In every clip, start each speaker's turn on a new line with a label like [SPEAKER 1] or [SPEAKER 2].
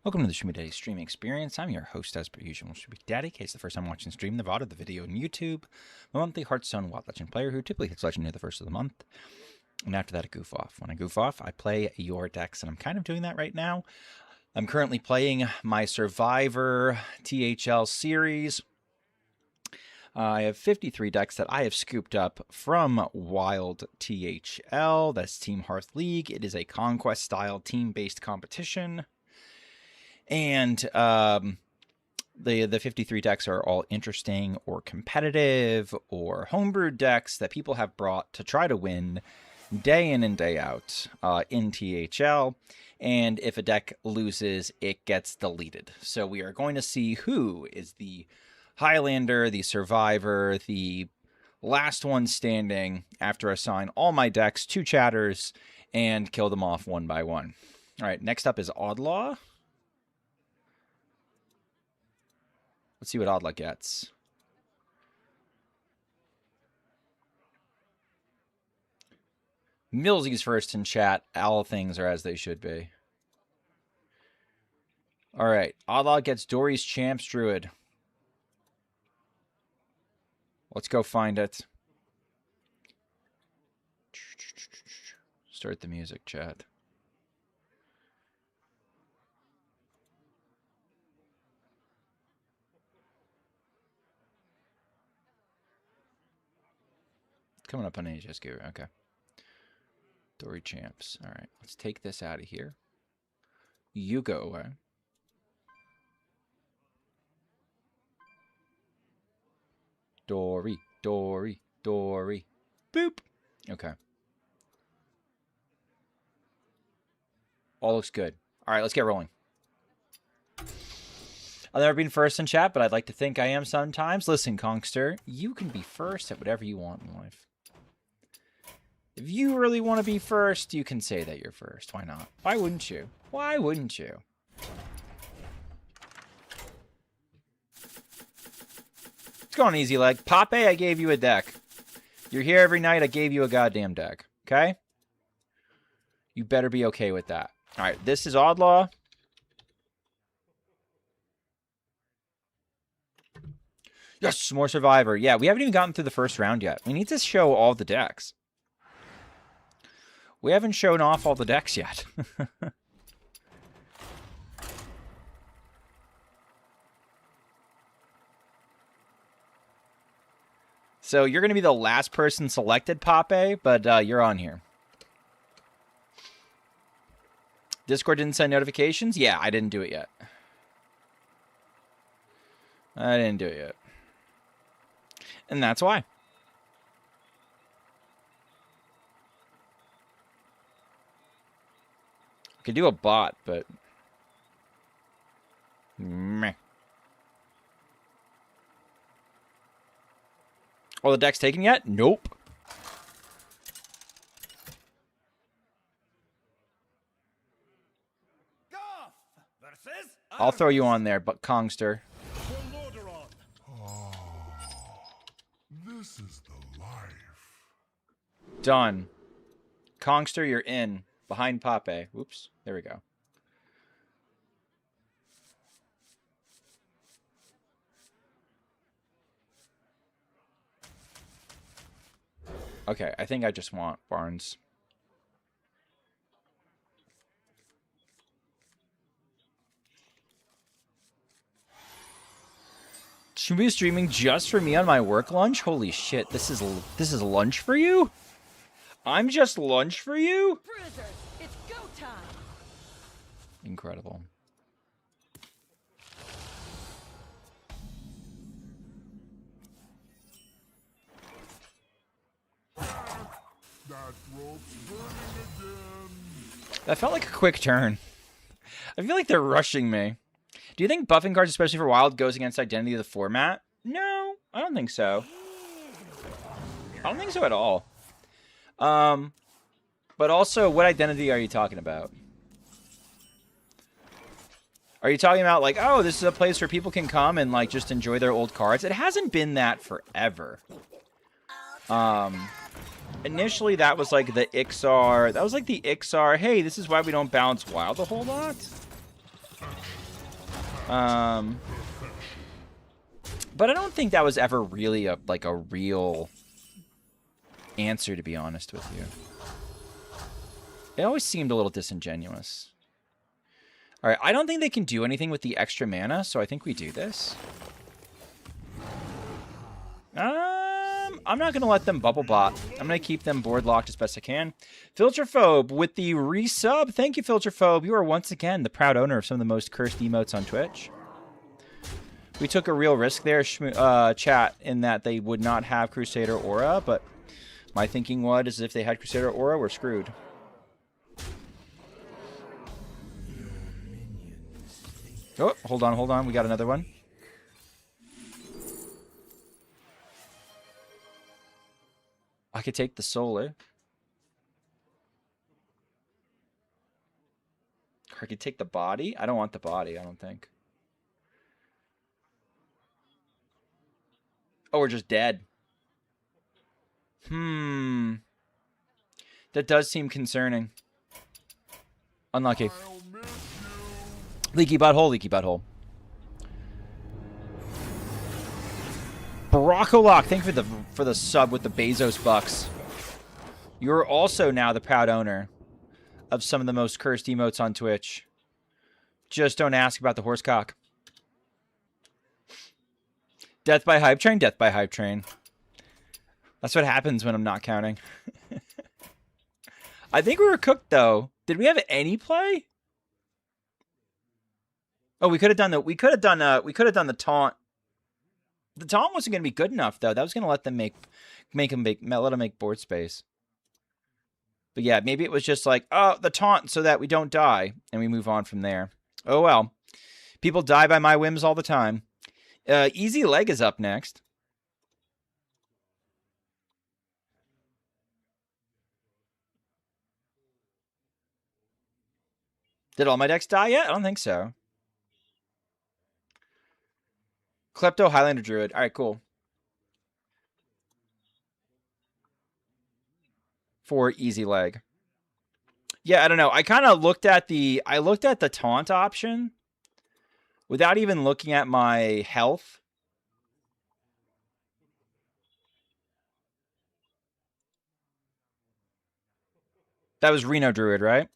[SPEAKER 1] Welcome to the Schmoopydady streaming experience. I'm your host, as per usual, Schmoopydady. In case the first time watching stream, the VOD of the video on YouTube. I'm a monthly Hearthstone Wild Legend player who typically hits Legend near the first of the month. And after that, I goof off. When I goof off, I play your decks, and I'm kind of doing that right now. I'm currently playing my Survivor THL series. I have 53 decks that I have scooped up from Wild THL. That's Team Hearth League. It is a conquest-style team-based competition. And the 53 decks are all interesting or competitive or homebrewed decks that people have brought to try to win day in and day out in THL. And if a deck loses, it gets deleted. So we are going to see who is the Highlander, the Survivor, the last one standing after I assign all my decks to chatters and kill them off one by one. All right, next up is Outlaw. Let's see what Outlaw gets. Millsy's first in chat. All things are as they should be. All right. Outlaw gets Dory's Champs Druid. Let's go find it. Start the music, chat. Coming up on HSQ. Okay. Dory Champs. All right. Let's take this out of here. You go away. Dory. Dory. Dory. Boop. Okay. All looks good. All right. Let's get rolling. I've never been first in chat, but I'd like to think I am sometimes. Listen, Kongster, you can be first at whatever you want in life. If you really want to be first, you can say that you're first. Why not? Why wouldn't you? Why wouldn't you? Let's go on easy leg. Pape, I gave you a deck. You're here every night. I gave you a goddamn deck. Okay? You better be okay with that. All right, this is Outlaw. Yes, more Survivor. Yeah, we haven't even gotten through the first round yet. We need to show all the decks. We haven't shown off all the decks yet. So you're going to be the last person selected, Pape, but you're on here. Discord didn't send notifications? Yeah, I didn't do it yet. I didn't do it yet. And that's why. Could do a bot, but meh. All the decks taken yet? Nope. I'll throw you on there, but Kongster.
[SPEAKER 2] Oh, this is the life.
[SPEAKER 1] Done. Kongster, you're in. Behind Pape. Whoops. There we go. Okay, I think I just want Barnes. Should we be streaming just for me on my work lunch? Holy shit, this is lunch for you? I'm just lunch for you?
[SPEAKER 3] Bruisers, it's go time.
[SPEAKER 1] Incredible.
[SPEAKER 2] That rope's burning again.
[SPEAKER 1] That felt like a quick turn. I feel like they're rushing me. Do you think buffing cards, especially for Wild, goes against identity of the format? No, I don't think so. I don't think so at all. But also, what identity are you talking about? Are you talking about, like, oh, this is a place where people can come and, like, just enjoy their old cards? It hasn't been that forever. Initially, that was, like, the Ixar. That was, like, the Ixar, hey, this is why we don't balance Wild a whole lot. But I don't think that was ever really a real answer, to be honest with you. It always seemed a little disingenuous. All right, I don't think they can do anything with the extra mana, so I think we do this. I'm not going to let them bubble bot. I'm going to keep them board locked as best I can. Filterphobe with the resub. Thank you, Filterphobe. You are once again the proud owner of some of the most cursed emotes on Twitch. We took a real risk there, chat, in that they would not have Crusader Aura, but my thinking was if they had Crusader Aura, we're screwed. Oh, hold on. We got another one. I could take the solar. Or I could take the body. I don't want the body, I don't think. Oh, we're just dead. That does seem concerning. Unlucky. Leaky butthole, leaky butthole. Baracolock, thank you for the sub with the Bezos bucks. You're also now the proud owner of some of the most cursed emotes on Twitch. Just don't ask about the horsecock. Death by hype train, death by hype train. That's what happens when I'm not counting. I think we were cooked though. Did we have any play? Oh, we could have done the the taunt. The taunt wasn't going to be good enough though. That was going to let them let them make board space. But yeah, maybe it was just like, oh, the taunt so that we don't die and we move on from there. Oh well. People die by my whims all the time. Easy Leg is up next. Did all my decks die yet? I don't think so. Klepto Highlander Druid. All right, cool. For Easy Leg. Yeah, I don't know. I kind of looked at the taunt option without even looking at my health. That was Reno Druid, right?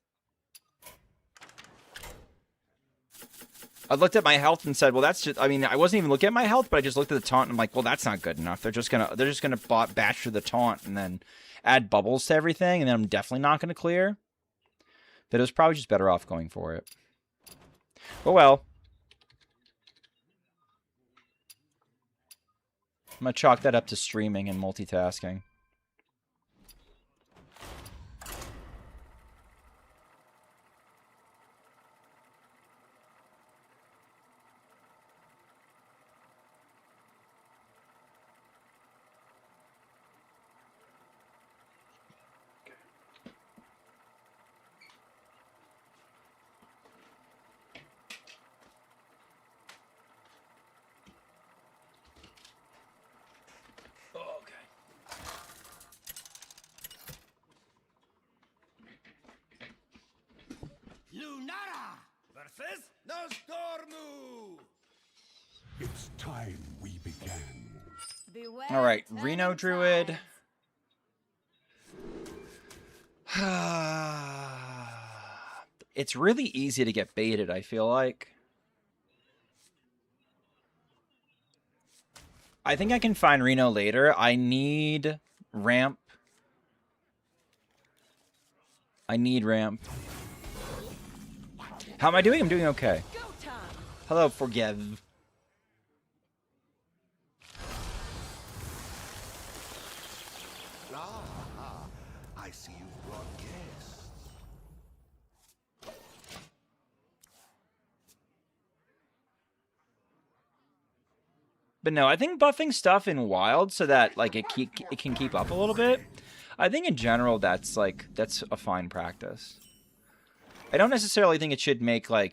[SPEAKER 1] I looked at my health and said, well, that's just, I mean, I wasn't even looking at my health, but I just looked at the taunt and I'm like, well, that's not good enough. They're just gonna bash through the taunt and then add bubbles to everything, and then I'm definitely not gonna clear. That it was probably just better off going for it. Oh well. I'm gonna chalk that up to streaming and multitasking.
[SPEAKER 2] It's time we began.
[SPEAKER 1] All right, Reno Druid. It's really easy to get baited, I feel like. I think I can find Reno later. I need ramp. How am I doing? I'm doing okay. Hello, Forgive.
[SPEAKER 2] I see you've brought guests.
[SPEAKER 1] But no, I think buffing stuff in Wild so that like it can keep up a little bit. I think in general that's a fine practice. I don't necessarily think it should make we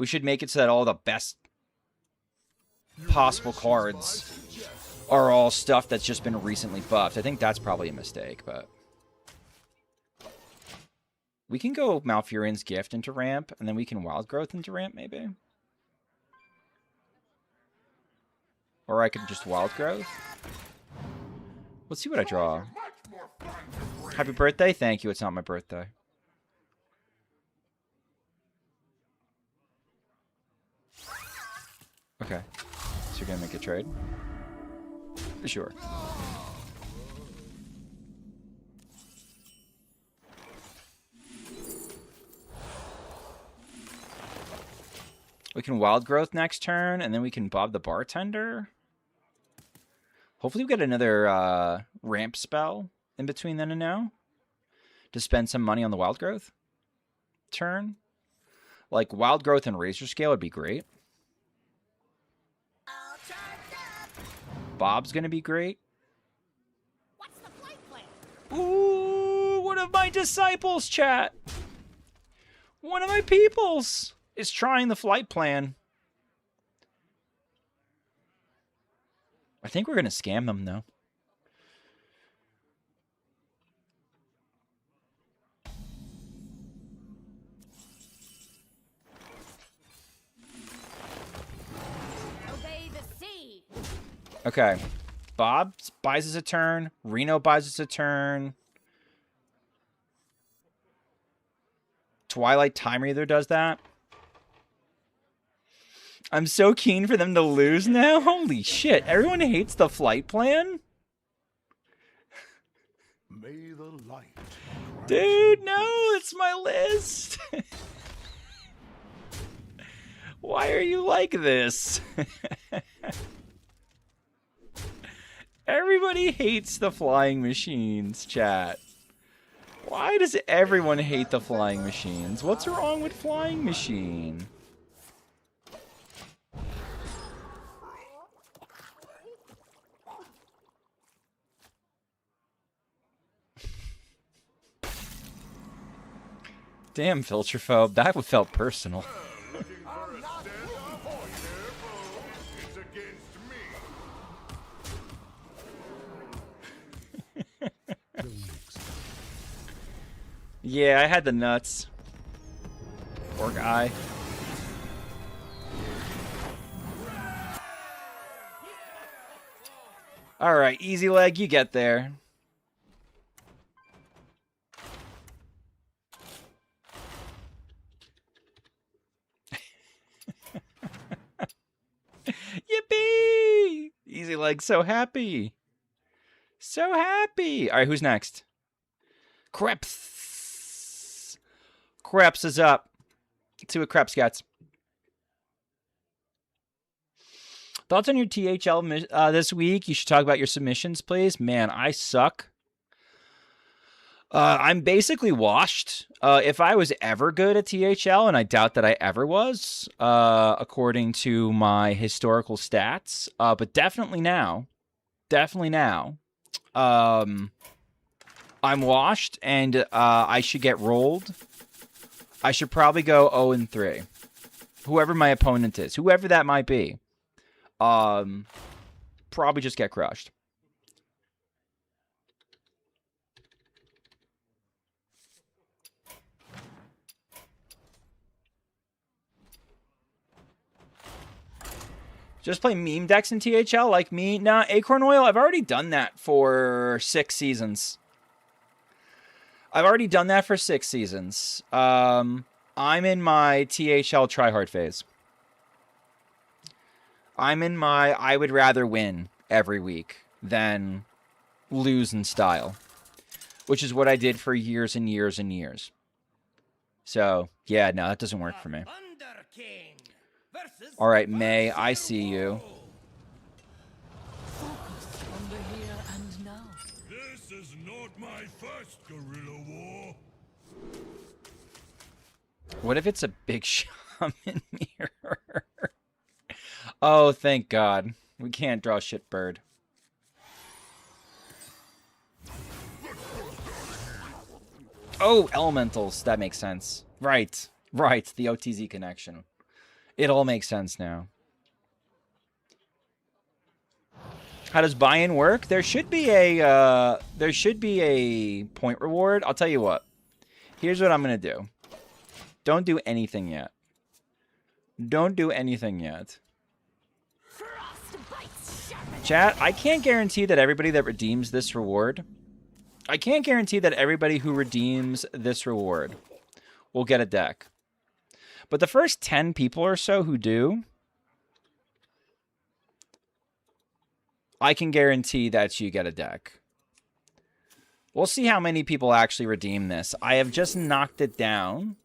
[SPEAKER 1] should make it so that all the best possible cards are all stuff that's just been recently buffed. I think that's probably a mistake, but we can go Malfurion's Gift into ramp, and then we can Wild Growth into ramp, maybe. Or I could just wild growth. Let's see what I draw. Happy birthday. Thank you. It's not my birthday. Okay. So you're going to make a trade? Sure. We can wild growth next turn, and then we can Bob the Bartender. Hopefully we get another ramp spell in between then and now to spend some money on the wild growth turn. Like wild growth and razor scale would be great. Bob's going to be great.
[SPEAKER 3] What's the flight plan?
[SPEAKER 1] Ooh, one of my disciples, chat. One of my peoples is trying the flight plan. I think we're going to scam them, though.
[SPEAKER 3] Obey the sea.
[SPEAKER 1] Okay. Bob buys us a turn. Reno buys us a turn. Twilight Time Reader does that. I'm so keen for them to lose now. Holy shit. Everyone hates the flight plan?
[SPEAKER 2] May the light.
[SPEAKER 1] Dude, no, it's my list. Why are you like this? Everybody hates the flying machines, chat. Why does everyone hate the flying machines? What's wrong with flying machine? Damn, Filterphobe, that felt personal.
[SPEAKER 2] It's against me.
[SPEAKER 1] Yeah, I had the nuts. Poor guy. Alright, easy leg, you get there. Yippee! Easy leg, so happy. So happy. Alright, who's next? Krebs. Krebs is up. Let's see what Krebs gets. Thoughts on your THL this week? You should talk about your submissions, please. Man, I suck. I'm basically washed. If I was ever good at THL, and I doubt that I ever was, according to my historical stats, but definitely now. Definitely now. I'm washed, and I should get rolled. I should probably go 0-3. Whoever my opponent is. Whoever that might be. Probably just get crushed. Just play meme decks in THL like me? Nah, Acorn Oil, I've already done that for 6 seasons. I've already done that for 6 seasons. I'm in my THL tryhard phase. I'm in my I would rather win every week than lose in style. Which is what I did for years and years and years. So, yeah, no, that doesn't work for me. All right, May, I see you.
[SPEAKER 3] Focus on the here and now.
[SPEAKER 2] This is not my first guerrilla war.
[SPEAKER 1] What if it's a big shaman mirror? Oh, thank God. We can't draw shit bird. Oh, elementals. That makes sense. Right. Right. The OTZ connection. It all makes sense now. How does buy-in work? There should be a point reward. I'll tell you what. Here's what I'm gonna do. Don't do anything yet. Don't do anything yet. Chat, I can't guarantee that everybody that redeems this reward... I can't guarantee that everybody who redeems this reward will get a deck. But the first 10 people or so who do, I can guarantee that you get a deck. We'll see how many people actually redeem this. I have just knocked it down.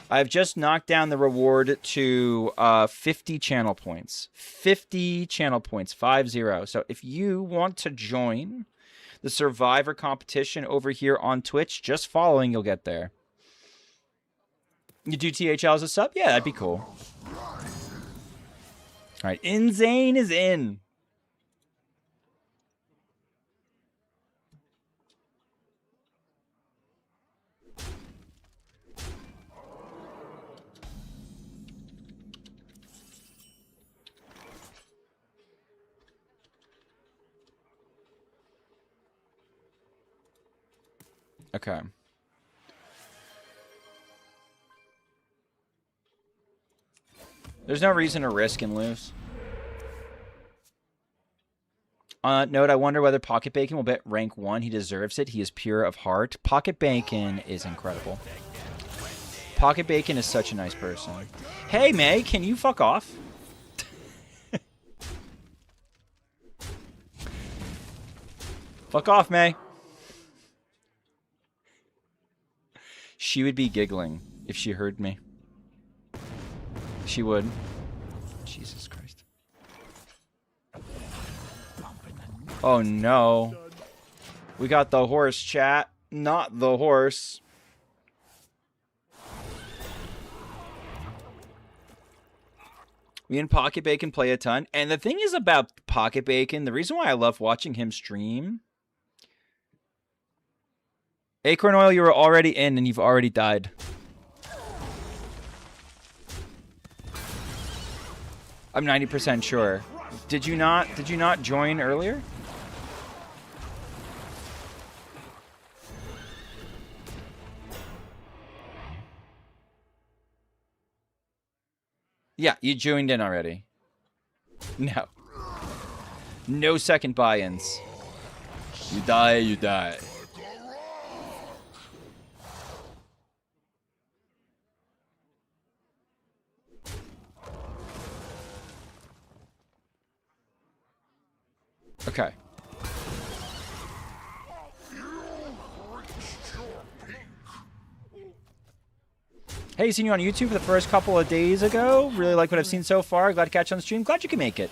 [SPEAKER 1] I've just knocked down the reward to 50 channel points. 50 channel points, 50. So if you want to join the Survivor competition over here on Twitch, just following, you'll get there. You do THL as a sub? Yeah, that'd be cool. All right, Inzane is in. Okay. There's no reason to risk and lose. Note, I wonder whether Pocket Bacon will bet rank 1. He deserves it. He is pure of heart. Pocket Bacon is incredible. Pocket Bacon is such a nice person. Hey, May, can you fuck off? Fuck off, May. She would be giggling if she heard me. She would. Jesus Christ. Oh no. We got the horse, chat. Not the horse. Me and Pocket Bacon play a ton. And the thing is about Pocket Bacon, the reason why I love watching him stream... Acorn Oil, you were already in and you've already died. I'm 90% sure. Did you not join earlier? Yeah, you joined in already. No. No second buy-ins. You die, you die. Okay. Hey, seen you on YouTube for the first couple of days ago. Really like what I've seen so far. Glad to catch you on the stream. Glad you can make it.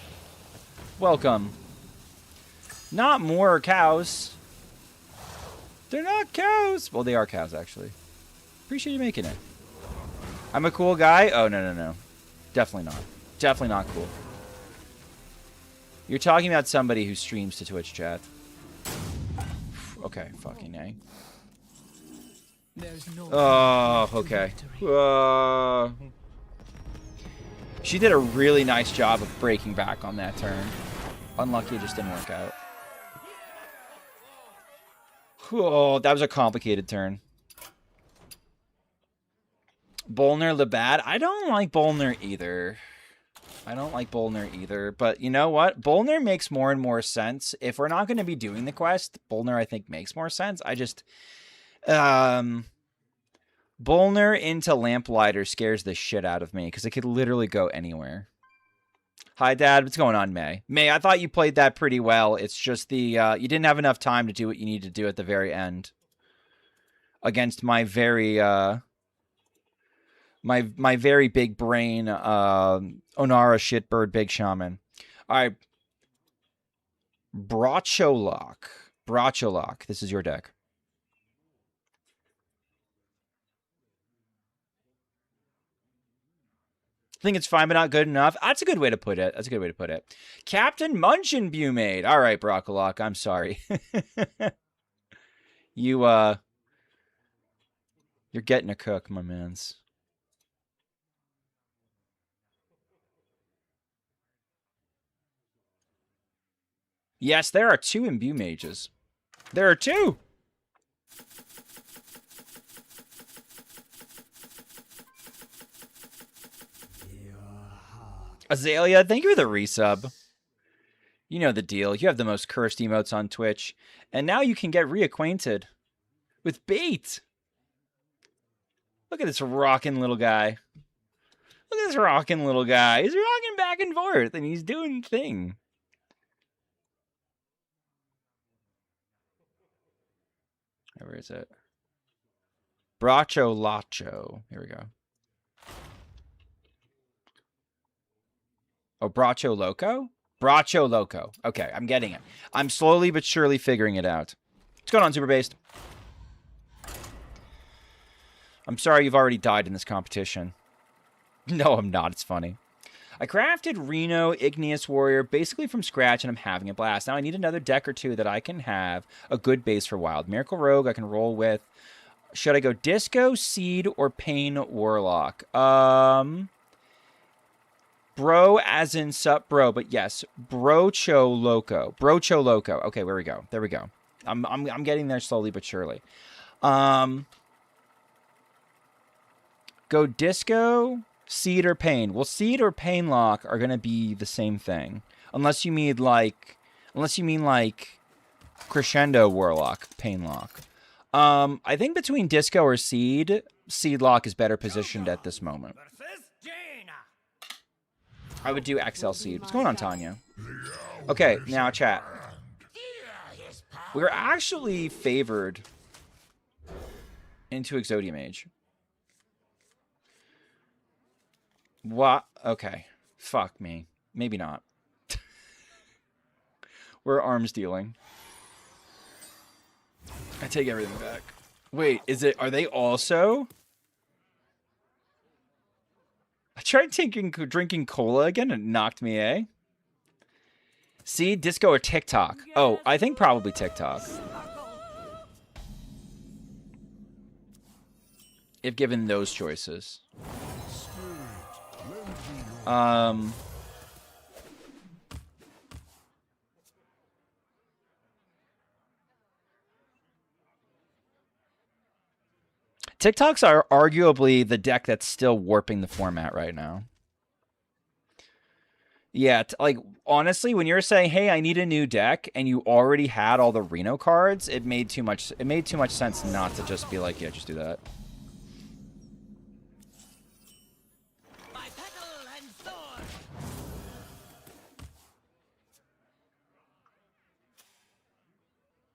[SPEAKER 1] Welcome. Not more cows. They're not cows. Well, they are cows, actually. Appreciate you making it. I'm a cool guy? Oh, no. Definitely not. Definitely not cool. You're talking about somebody who streams to Twitch chat. Okay, fucking A. Oh, okay. She did a really nice job of breaking back on that turn. Unlucky it just didn't work out. Oh, that was a complicated turn. Bolner the bad? I don't like Bolner either. But you know what? Bolner makes more and more sense. If we're not going to be doing the quest, Bolner, I think, makes more sense. I just... Bolner into Lamplighter scares the shit out of me, because it could literally go anywhere. Hi, Dad. What's going on, May? May, I thought you played that pretty well. It's just the... you didn't have enough time to do what you need to do at the very end. Against my very... My very big brain, Onara Shitbird Big Shaman. All right. Bracholok. This is your deck. I think it's fine, but not good enough. That's a good way to put it. Captain Munchin Bumade. All right, Bracholok. I'm sorry. You're getting a cook, my mans. Yes, there are 2 Imbue Mages. There are 2! Azalea, thank you for the resub. You know the deal. You have the most cursed emotes on Twitch, and now you can get reacquainted with bait. Look at this rockin' little guy. Look at this rockin' little guy. He's rocking back and forth, and he's doing thing. Where is it? Bracho Lacho. Here we go. Oh, Bracho Loco? Bracho Loco. Okay, I'm getting it. I'm slowly but surely figuring it out. What's going on, Super Based? I'm sorry you've already died in this competition. No, I'm not. It's funny. I crafted Reno Igneous Warrior basically from scratch, and I'm having a blast. Now I need another deck or two that I can have a good base for Wild. Miracle Rogue I can roll with. Should I go Disco, Seed, or Pain Warlock? Bro as in sup bro, but yes, Brocho Loco. Brocho Loco. Okay, where we go. There we go. I'm getting there slowly but surely. Go Disco, Seed, or Pain. Well, Seed or Pain Lock are gonna be the same thing. Unless you mean like Crescendo Warlock, Pain Lock. I think between Disco or Seed, Seed Lock is better positioned at this moment. I would do XL Seed. What's going on, Tanya? Okay, now chat. We're actually favored into Exodia Mage. What? Okay. Fuck me. Maybe not. We're arms dealing. I take everything back. Wait, are they also? I tried drinking cola again and it knocked me, eh? See, Disco or TikTok? Oh, I think probably TikTok. If given those choices. TikToks are arguably the deck that's still warping the format right now. Yeah, like, honestly, when you're saying, hey, I need a new deck, and you already had all the Reno cards, it made too much sense not to just be like, yeah, just do that.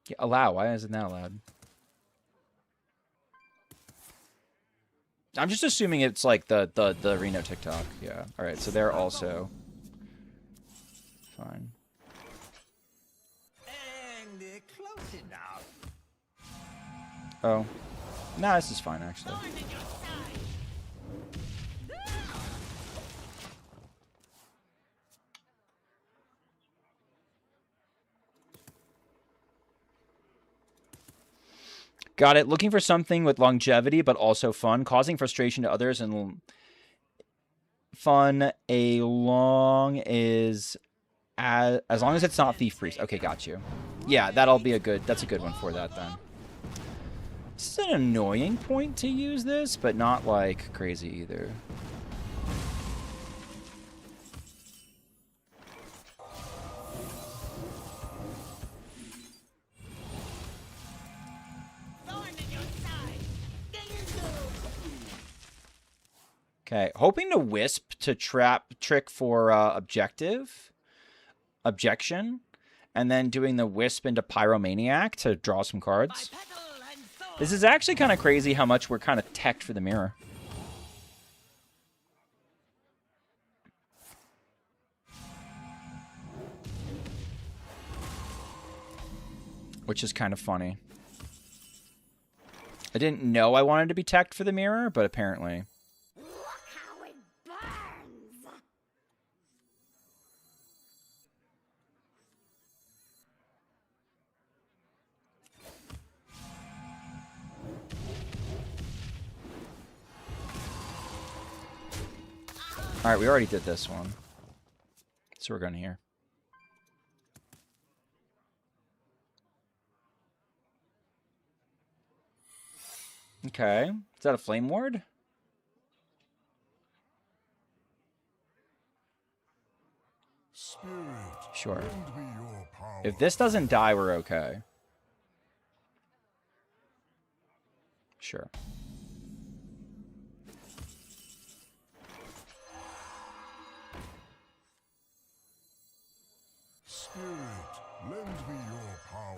[SPEAKER 1] Yeah, allow. Why isn't that allowed? I'm just assuming it's like the Reno TikTok. Yeah. All right. So they're also fine. Oh. No, this is fine actually. Got it. Looking for something with longevity, but also fun, causing frustration to others, and fun. As long as it's not Thief Priest. Okay, got you. Yeah, that's a good one for that then. This is an annoying point to use this, but not like crazy either. Okay, hoping to Wisp to trick for objection, and then doing the Wisp into Pyromaniac to draw some cards. This is actually kind of crazy how much we're kind of teched for the mirror. Which is kind of funny. I didn't know I wanted to be teched for the mirror, but apparently. All right, we already did this one. So we're going here. Okay. Is that a Flame Ward? Sure. If this doesn't die, we're okay. Sure.
[SPEAKER 2] Spirit, lend me your power.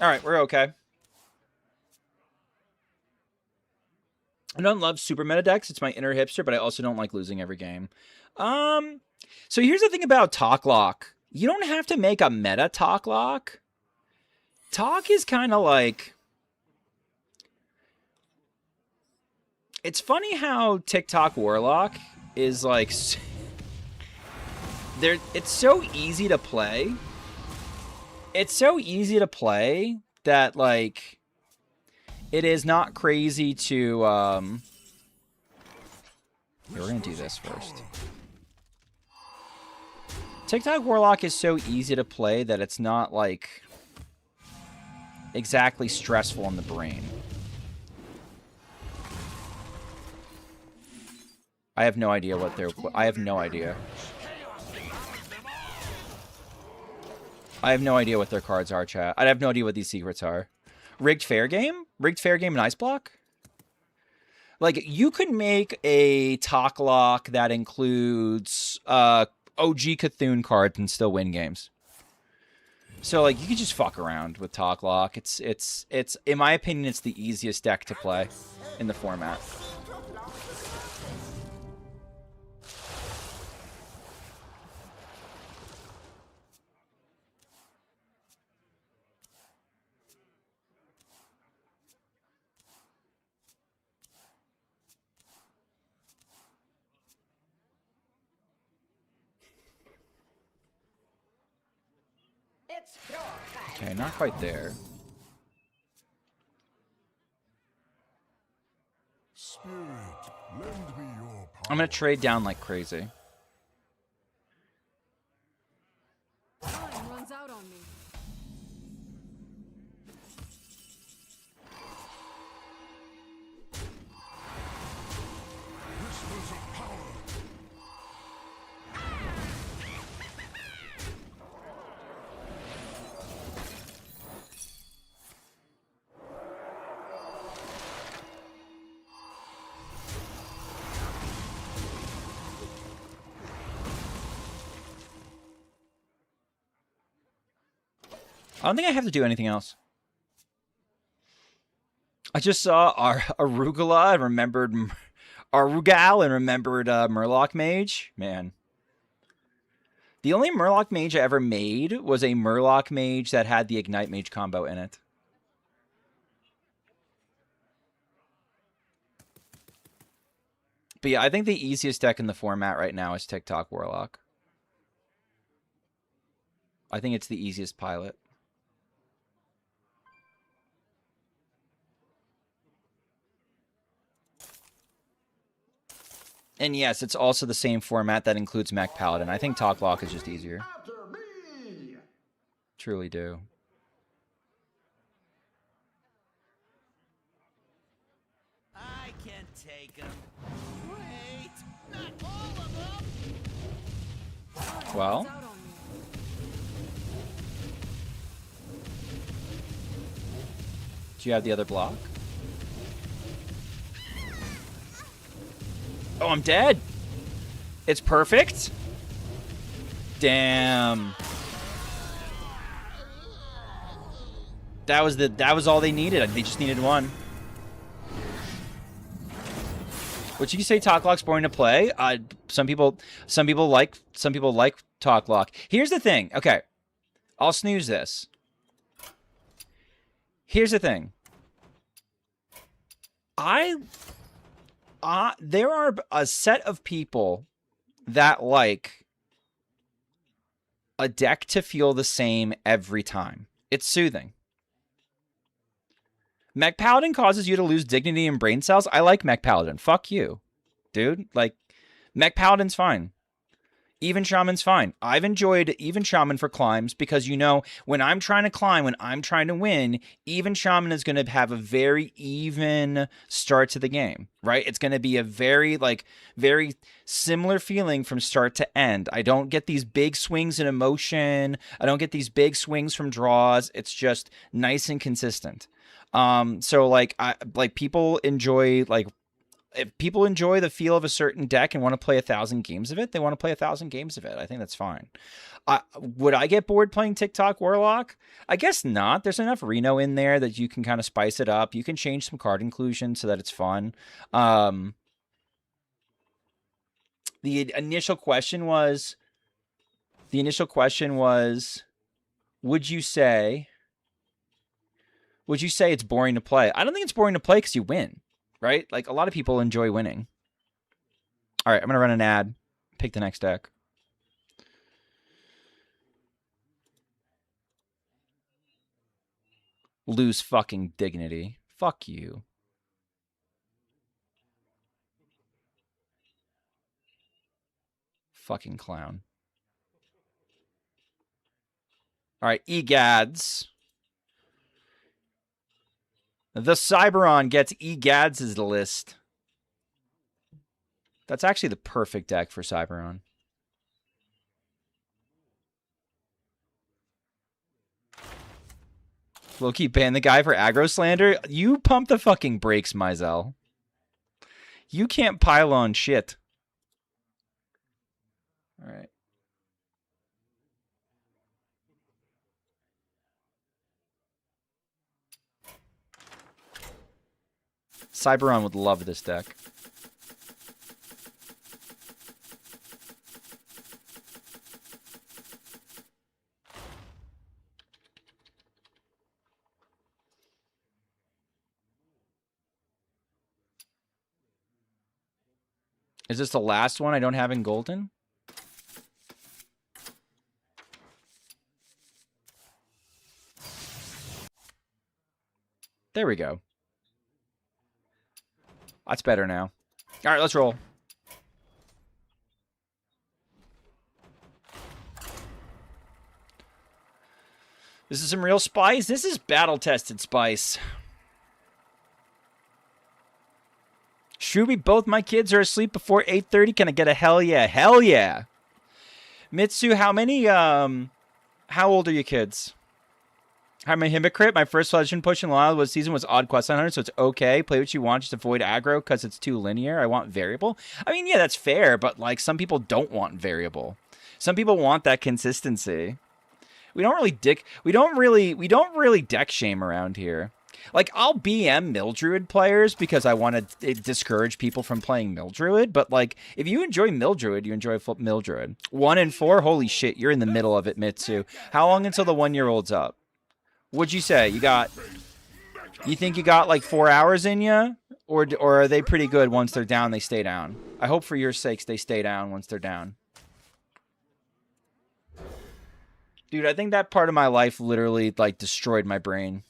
[SPEAKER 1] All right, we're okay. I don't love super meta decks. It's my inner hipster, but I also don't like losing every game. So here's the thing about Talk Lock. You don't have to make a meta Talk Lock. Talk is kind of like... It's funny how TikTok Warlock is like... It's so easy to play. It's so easy to play that, like... It is not crazy to... Here, we're going to do this first. TikTok Warlock is so easy to play that it's not, like... exactly stressful in the brain. I have no idea what they're... I have no idea. I have no idea what their cards are, chat. I have no idea what these secrets are. Rigged Fair Game? Rigged Fair Game and Ice Block? Like, you could make a Talk Lock that includes OG Cthulhu cards and still win games. So, like, you could just fuck around with Talk Lock. It's in my opinion, it's the easiest deck to play in the format. Okay, not quite there.
[SPEAKER 2] Spirit, lend me your power.
[SPEAKER 1] I'm gonna trade down like crazy.
[SPEAKER 3] Time runs out on me.
[SPEAKER 2] Whispers of power.
[SPEAKER 1] I don't think I have to do anything else. I just saw our Arugula and remembered Arugal and remembered Murloc Mage. Man. The only Murloc Mage I ever made was a Murloc Mage that had the Ignite Mage combo in it. But yeah, I think the easiest deck in the format right now is TikTok Warlock. I think it's the easiest pilot. And yes, it's also the same format that includes Mech Paladin. I think Talk Lock is just easier. Truly do.
[SPEAKER 4] I can take him. Wait, not all of them.
[SPEAKER 1] Well,
[SPEAKER 3] Out on me.
[SPEAKER 1] do you have the other block? Oh, I'm dead. It's perfect. Damn. That was all they needed. They just needed one. What you say? Talk Lock's boring to play. Some people like Talk Lock. Here's the thing. Okay, I'll snooze this. Here's the thing. There are a set of people that like a deck to feel the same every time. It's soothing. Mech Paladin causes you to lose dignity and brain cells. I like Mech Paladin. Fuck you, dude. Like, Mech Paladin's fine. Even Shaman's fine. I've enjoyed Even Shaman for climbs because, you know, when I'm trying to climb, when I'm trying to win, Even Shaman is going to have a very even start to the game, right? It's going to be a very, like, very similar feeling from start to end. I don't get these big swings in emotion. I don't get these big swings from draws. It's just nice and consistent. So like people enjoy, like, if people enjoy the feel of a certain deck and want to play 1,000 games of it, they want to play 1,000 games of it. I think that's fine. Would I get bored playing TikTok Warlock? I guess not. There's enough Reno in there that you can kind of spice it up. You can change some card inclusion so that it's fun. The initial question was, would you say it's boring to play? I don't think it's boring to play because you win, right? Like, a lot of people enjoy winning. All right, I'm going to run an ad. Pick the next deck. Lose fucking dignity. Fuck you. Fucking clown. All right, egads. The Cyberon gets egads' list. That's actually the perfect deck for Cyberon. Low-key ban the guy for aggro slander? You pump the fucking brakes, Mizell. You can't pile on shit. All right. Cyberon would love this deck. Is this the last one I don't have in Golden? There we go. That's better now. All right, let's roll. This is some real spice. This is battle-tested spice. Shuby, both my kids are asleep before 8:30. Can I get a hell yeah? Hell yeah. Mitsu, how many, how old are your kids? I'm a hypocrite. My first legend push in Wild was season was Odd Quest 900, so it's okay. Play what you want, just avoid aggro because it's too linear. I want variable. I mean, yeah, that's fair, but like some people don't want variable. Some people want that consistency. We don't really deck shame around here. Like, I'll BM Mildruid players because I want to discourage people from playing Mildruid, but like, if you enjoy Mildruid, you enjoy Mildruid. 1 and 4, holy shit, you're in the middle of it, Mitsu. How long until the 1-year-old's up? What'd you say? You think you got like 4 hours in you? Or are they pretty good once they're down, they stay down? I hope for your sakes they stay down once they're down. Dude, I think that part of my life literally, like, destroyed my brain.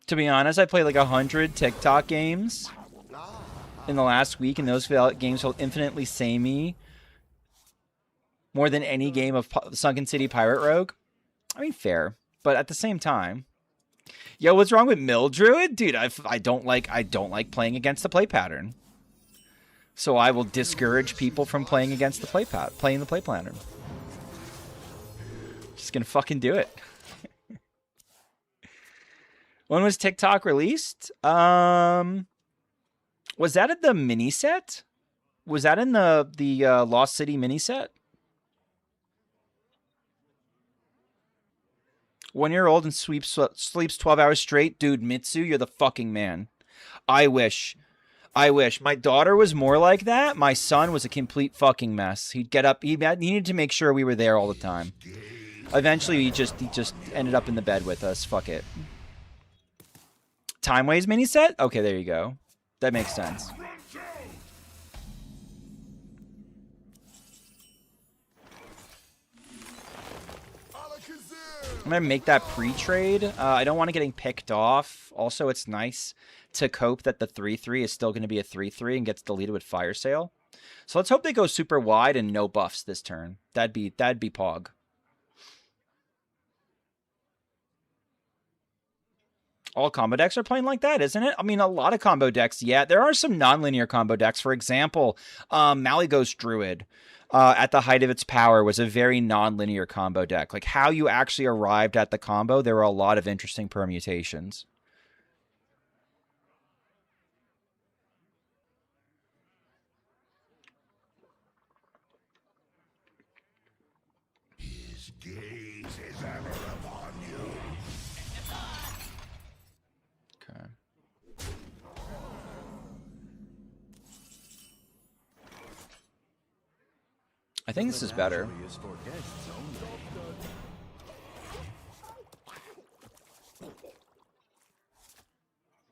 [SPEAKER 1] To be honest, I played like 100 TikTok games in the last week, and those games felt infinitely samey more than any game of Sunken City Pirate Rogue. I mean, fair, but at the same time, yo, what's wrong with Mildruid? Dude, I don't like playing against the play pattern. So I will discourage people from playing against the play pattern. Just gonna fucking do it. When was TikTok released? Was that at the mini set? Was that in the Lost City mini set? 1-year-old and sleeps 12 hours straight? Dude, Mitsu, you're the fucking man. I wish. My daughter was more like that. My son was a complete fucking mess. He'd get up. He needed to make sure we were there all the time. Eventually, he just ended up in the bed with us. Fuck it. Time Ways mini set? Okay, there you go. That makes sense. I'm going to make that pre-trade. I don't want to getting picked off. Also, it's nice to cope that the 3/3 is still going to be a 3/3 and gets deleted with Fire Sale. So let's hope they go super wide and no buffs this turn. That'd be Pog. All combo decks are playing like that, isn't it? I mean, a lot of combo decks, yeah. There are some non-linear combo decks. For example, Malygos Druid, at the height of its power, was a very non-linear combo deck. Like, how you actually arrived at the combo, there were a lot of interesting permutations.
[SPEAKER 2] His gaze is ever upon you.
[SPEAKER 1] Okay. I think this is better.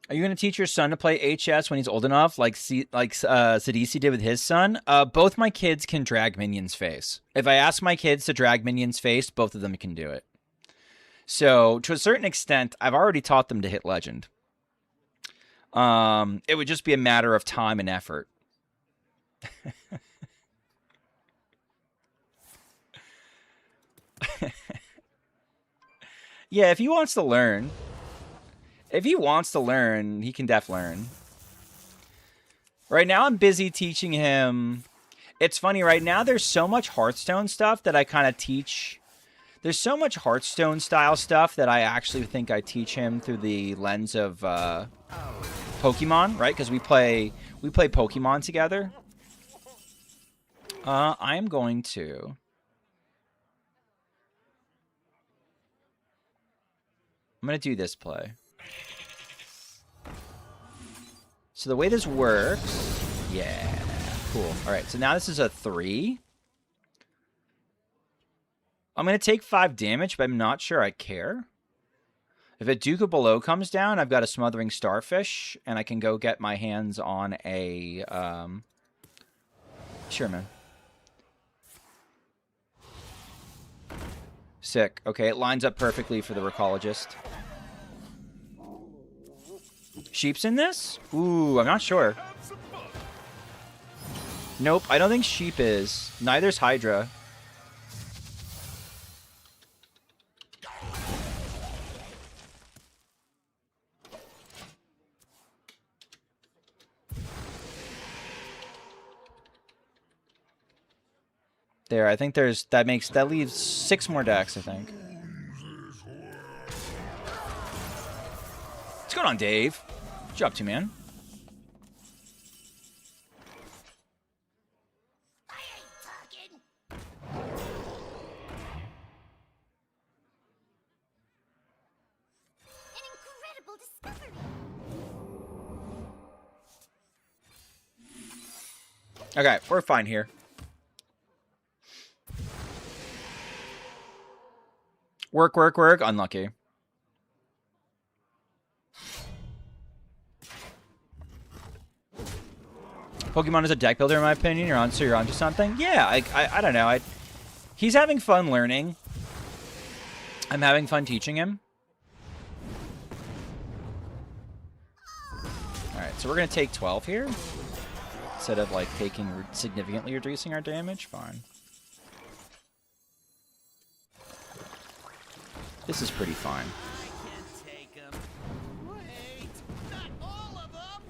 [SPEAKER 1] Are you going to teach your son to play HS when he's old enough, like Sidisi did with his son? Both my kids can drag minions face. If I ask my kids to drag minions face, both of them can do it. So, to a certain extent, I've already taught them to hit Legend. It would just be a matter of time and effort. Yeah, if he wants to learn. If he wants to learn, he can def learn. Right now, I'm busy teaching him. It's funny, right now, there's so much Hearthstone stuff that I kind of teach. There's so much Hearthstone style stuff that I actually think I teach him through the lens of Pokemon, right? Because we play Pokemon together. I'm going to. I'm going to do this play. So the way this works, yeah, cool. All right, so now this is a 3. I'm going to take 5 damage, but I'm not sure I care. If a Duke of Below comes down, I've got a Smothering Starfish, and I can go get my hands on a... Sure, man. Sick. Okay, it lines up perfectly for the Rechologist. Sheep's in this? Ooh, I'm not sure. Nope, I don't think Sheep is. Neither's Hydra. There, I think there's that leaves 6 more decks, I think. What's going on, Dave? What you up to, man?
[SPEAKER 3] I ain't talking. An incredible discovery.
[SPEAKER 1] Okay, we're fine here. Work, work, work. Unlucky. Pokemon is a deck builder, in my opinion. You're onto something. Yeah, I don't know. He's having fun learning. I'm having fun teaching him. All right, so we're gonna take 12 here instead of like taking significantly reducing our damage. Fine. This is pretty fine.
[SPEAKER 4] I can't take them. Wait, not all of them.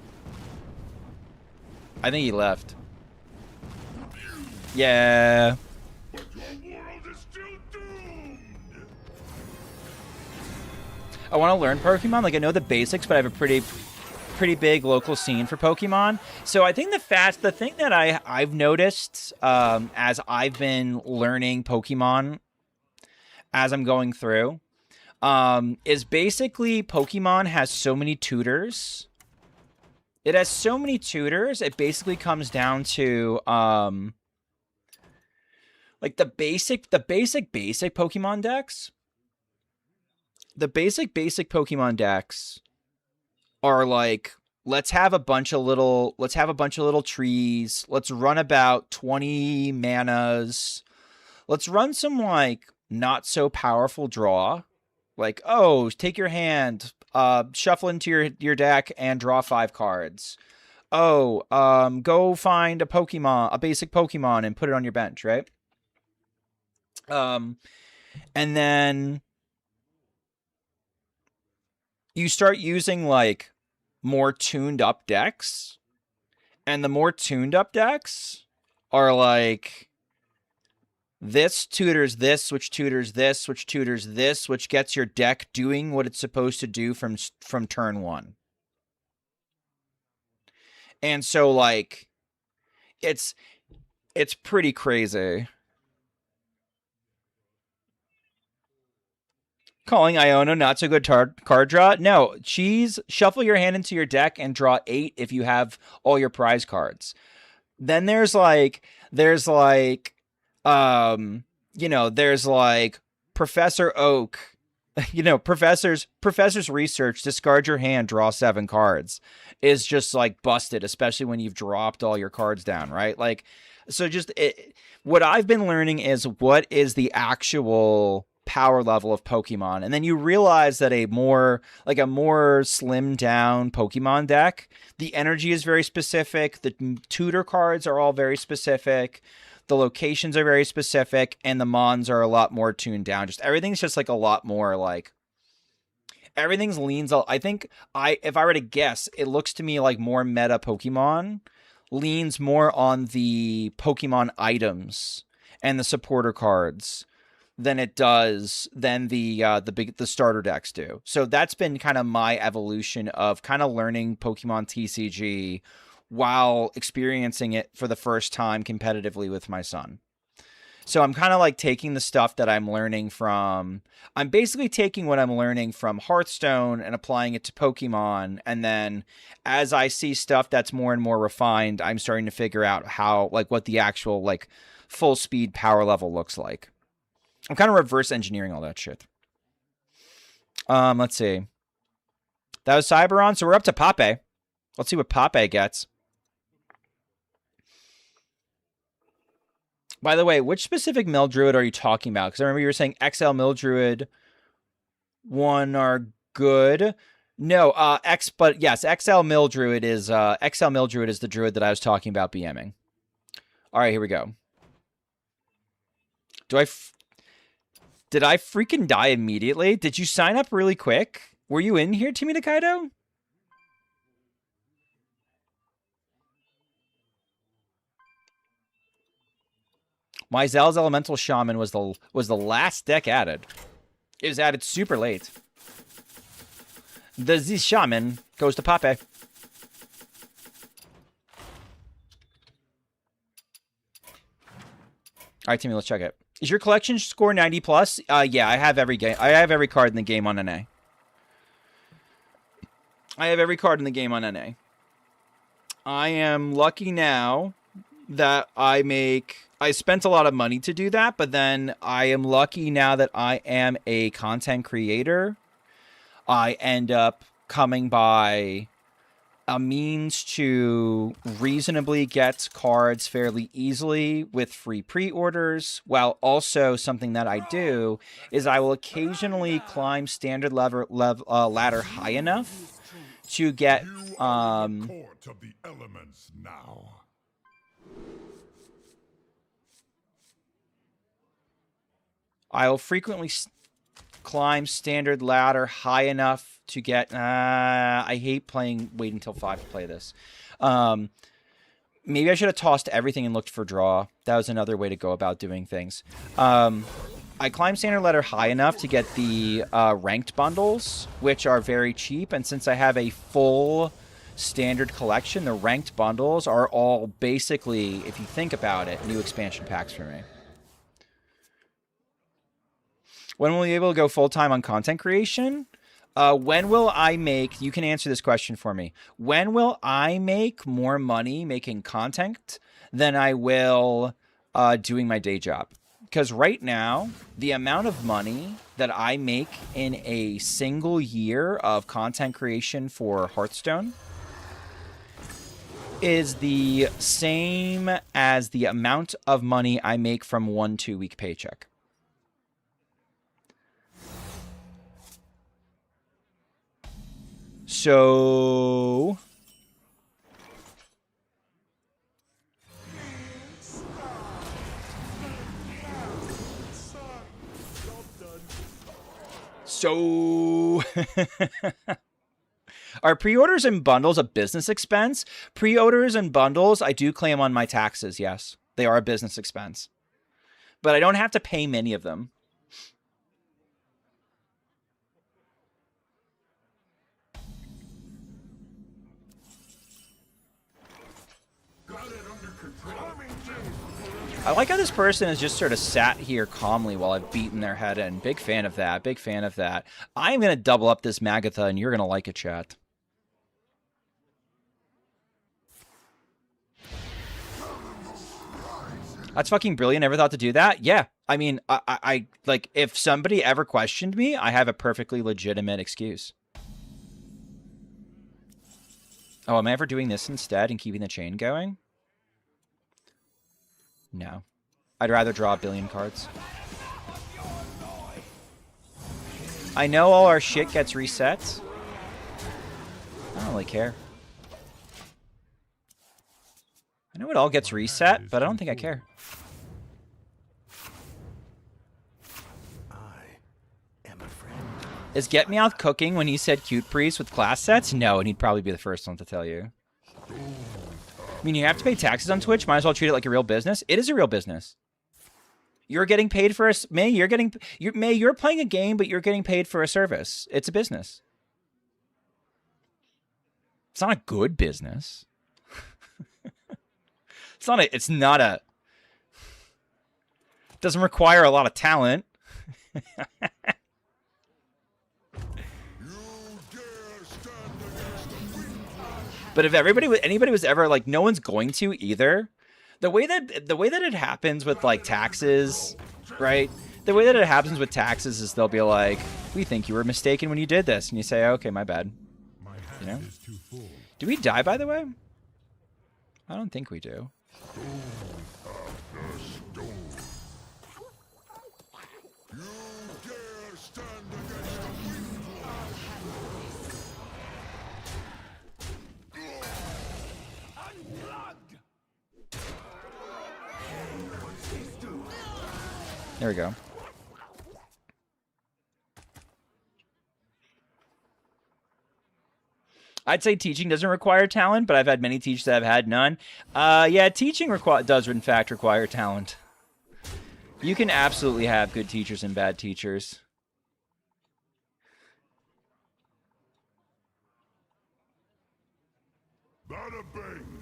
[SPEAKER 1] I think he left. Yeah.
[SPEAKER 2] But your world is still doomed.
[SPEAKER 1] I want to learn Pokemon. Like, I know the basics, but I have a pretty big local scene for Pokemon. So I think the thing that I've noticed as I've been learning Pokemon as I'm going through is basically Pokemon has so many tutors. It has so many tutors. It basically comes down to like the basic Pokemon decks. The basic Pokemon decks are like, let's have a bunch of little trees. Let's run about 20 manas. Let's run some like not so powerful draw. Like, oh, take your hand, shuffle into your deck and draw 5 cards. Oh, go find a Pokemon, a basic Pokemon, and put it on your bench, right? And then you start using like more tuned up decks, and the more tuned up decks are like this tutors this, which tutors this, which tutors this, which gets your deck doing what it's supposed to do from turn 1. And so like it's pretty crazy. Calling Iono not so good card draw? No, cheese. Shuffle your hand into your deck and draw 8 if you have all your prize cards. Then there's like there's like Professor Oak, professor's research, discard your hand, draw 7 cards, is just like busted, especially when you've dropped all your cards down, right? Like, so what I've been learning is what is the actual power level of Pokemon, and then you realize that a more slimmed down Pokemon deck, the energy is very specific, the tutor cards are all very specific, the locations are very specific, and the mons are a lot more tuned down. Just everything's just like a lot more like everything's leans. I think if I were to guess, it looks to me like more meta Pokemon leans more on the Pokemon items and the supporter cards than it does than the starter decks do. So that's been kind of my evolution of kind of learning Pokemon TCG while experiencing it for the first time competitively with my son. So I'm kind of like taking the stuff that I'm learning from, I'm basically taking what I'm learning from Hearthstone and applying it to Pokemon. And then as I see stuff that's more and more refined, I'm starting to figure out how, like, what the actual like full speed power level looks like. I'm kind of reverse engineering all that shit. Let's see. That was Cyberon, so we're up to Pape. Let's see what Pape gets. By the way, which specific Mildruid are you talking about? Because I remember you were saying XL Mildruid 1 are good. No, but yes, XL Mildruid is the druid that I was talking about BMing. All right, here we go. Did I freaking die immediately? Did you sign up really quick? Were you in here, Timmy Kaido? My Zell's Elemental Shaman was the last deck added. It was added super late. The Z Shaman goes to Pape. All right, Timmy, let's check it. Is your collection score 90 plus? Yeah, I have every game. I have every card in the game on NA. I have every card in the game on NA. I am lucky now that I spent a lot of money to do that, but then I am lucky now that I am a content creator. I end up coming by a means to reasonably get cards fairly easily with free pre-orders, while also something that I do is I will occasionally climb standard ladder high enough to get
[SPEAKER 2] You are in the court of the elements now.
[SPEAKER 1] I'll frequently climb standard ladder high enough to get... I hate waiting until 5 to play this. Maybe I should have tossed everything and looked for draw. That was another way to go about doing things. I climb standard ladder high enough to get the ranked bundles, which are very cheap. And since I have a full standard collection, the ranked bundles are all basically, if you think about it, new expansion packs for me. When will we be able to go full-time on content creation? When will I make... You can answer this question for me. When will I make more money making content than I will doing my day job? Because right now, the amount of money that I make in a single year of content creation for Hearthstone is the same as the amount of money I make from 1 2-week paycheck. So... Are pre-orders and bundles a business expense? Pre-orders and bundles, I do claim on my taxes, yes. They are a business expense. But I don't have to pay many of them. I like how this person has just sort of sat here calmly while I've beaten their head in. Big fan of that. Big fan of that. I'm going to double up this Magatha, and you're going to like it, chat. That's fucking brilliant. Never thought to do that. Yeah. I mean, I like, if somebody ever questioned me, I have a perfectly legitimate excuse. Oh, am I ever doing this instead and keeping the chain going? No. I'd rather draw a billion cards. I know all our shit gets reset. I don't really care. I know it all gets reset, but I don't think I care. Is Get Me Out cooking when he said cute priest with class sets? No, and he'd probably be the first one to tell you. I mean, you have to pay taxes on Twitch. Might as well treat it like a real business. It is a real business. You're getting paid for a... May, you're playing a game, but you're getting paid for a service. It's a business. It's not a good business. It's not a... It doesn't require a lot of talent. But if anybody was ever like, no one's going to either. The way that it happens with like taxes, right? The way that it happens with taxes is they'll be like, we think you were mistaken when you did this, and you say, okay, my bad. You know? Do we die, by the way? I don't think we do. There we go. I'd say teaching doesn't require talent, but I've had many teachers that have had none. Yeah, teaching does in fact require talent. You can absolutely have good teachers and bad teachers.
[SPEAKER 2] Bada bing.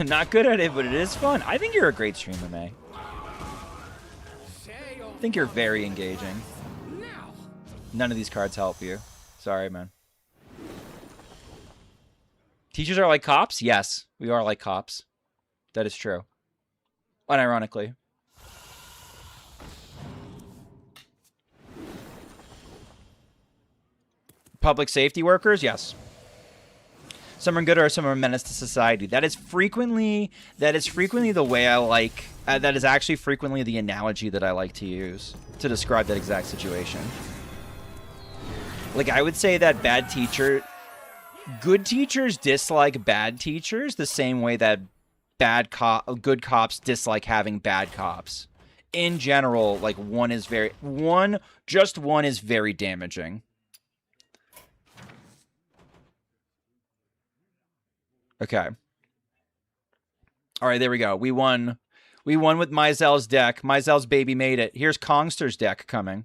[SPEAKER 1] Not good at it, but it is fun. I think you're a great streamer, May. I think you're very engaging. None of these cards help you. Sorry, man. Teachers are like cops? Yes, we are like cops. That is true. Unironically. Public safety workers? Yes. Some are good or some are a menace to society. That is frequently the way I like... that is actually frequently the analogy that I like to use to describe that exact situation. Like, I would say that good teachers dislike bad teachers the same way that good cops dislike having bad cops. In general, like, one is very damaging. Okay. All right, there we go. We won. We won with Myzel's deck. Myzel's baby made it. Here's Kongster's deck coming.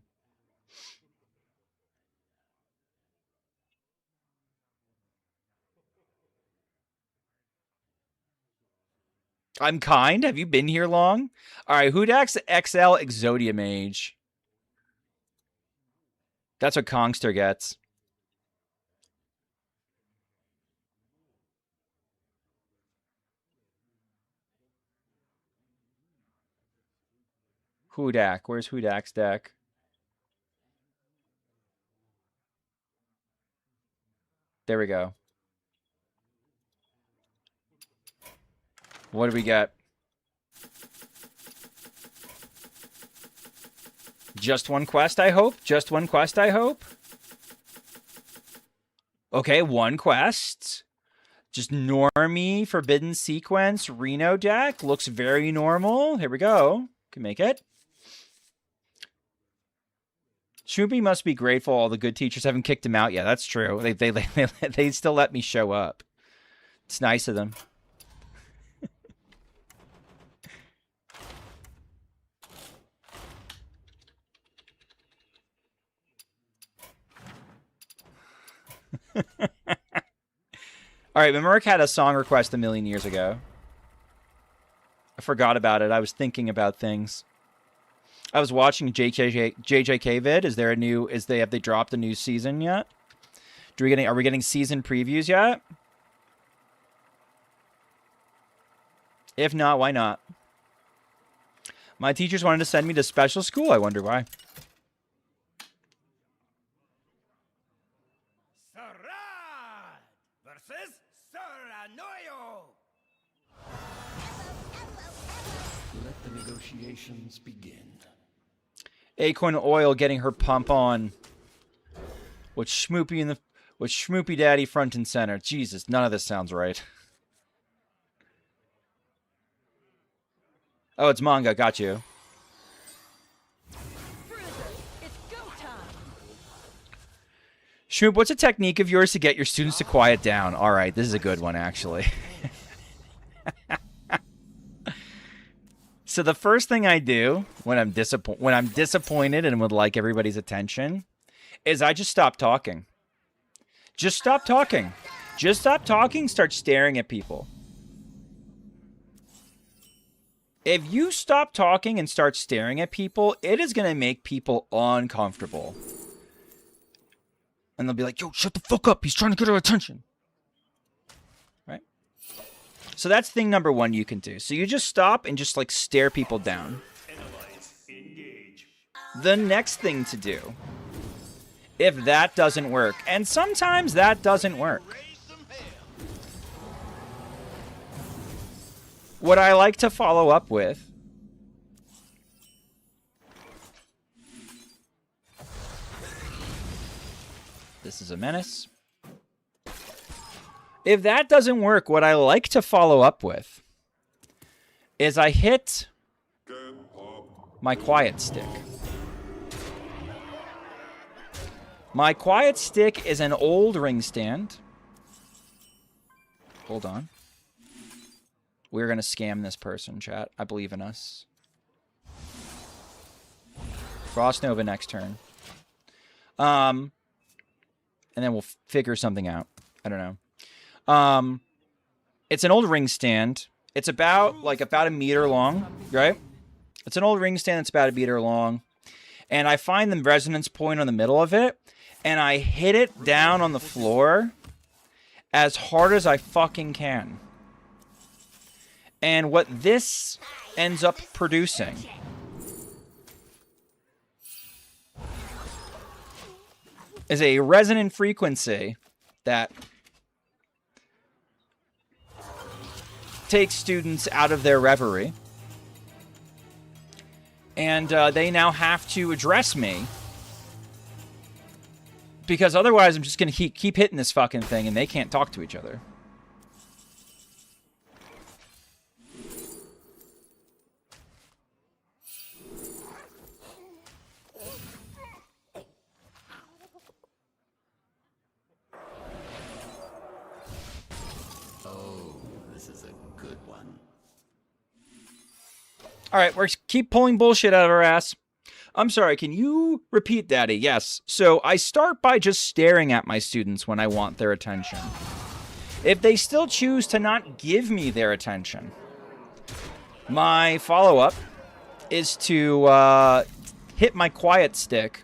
[SPEAKER 1] I'm kind. Have you been here long? All right, Hudax XL Exodia Mage. That's what Kongster gets. Hudak. Where's Hudak's deck? There we go. What do we get? Just one quest, I hope. Just one quest, I hope. Okay, one quest. Just normie forbidden sequence Reno deck. Looks very normal. Here we go. Can make it. Schmoopy must be grateful all the good teachers haven't kicked him out. Yeah, that's true. They still let me show up. It's nice of them. All right, Mimerick had a song request a million years ago. I forgot about it. I was thinking about things. I was watching JJK vid. Is there a new? Have they dropped a new season yet? Are we getting season previews yet? If not, why not? My teachers wanted to send me to special school. I wonder why.
[SPEAKER 4] Sarad versus Saranoyo.
[SPEAKER 2] Let the negotiations begin.
[SPEAKER 1] Acorn Oil getting her pump on. With Schmoopydady front and center. Jesus, none of this sounds right. Oh, it's manga. Got you. Schmoop, what's a technique of yours to get your students to quiet down? All right, this is a good one, actually. So the first thing I do when I'm disappointed and would like everybody's attention is I just stop talking. Just stop talking. Just stop talking, start staring at people. If you stop talking and start staring at people, it is going to make people uncomfortable. And they'll be like, yo, shut the fuck up. He's trying to get our attention. Right? So that's thing number one you can do. So you just stop and just like stare people down. The next thing to do, if that doesn't work, and sometimes that doesn't work, what I like to follow up with this is a menace. If that doesn't work, what I like to follow up with is I hit my quiet stick. My quiet stick is an old ring stand. Hold on. We're going to scam this person, chat. I believe in us. Frost Nova next turn. And then we'll figure something out. I don't know. It's an old ring stand. It's about a meter long, right? It's an old ring stand that's about a meter long. And I find the resonance point on the middle of it, and I hit it down on the floor as hard as I fucking can. And what this ends up producing is a resonant frequency that takes students out of their reverie. And they now have to address me. Because otherwise I'm just going to keep hitting this fucking thing and they can't talk to each other. All right, we're keep pulling bullshit out of our ass. I'm sorry, can you repeat, Daddy? Yes. So I start by just staring at my students when I want their attention. If they still choose to not give me their attention, my follow-up is to hit my quiet stick.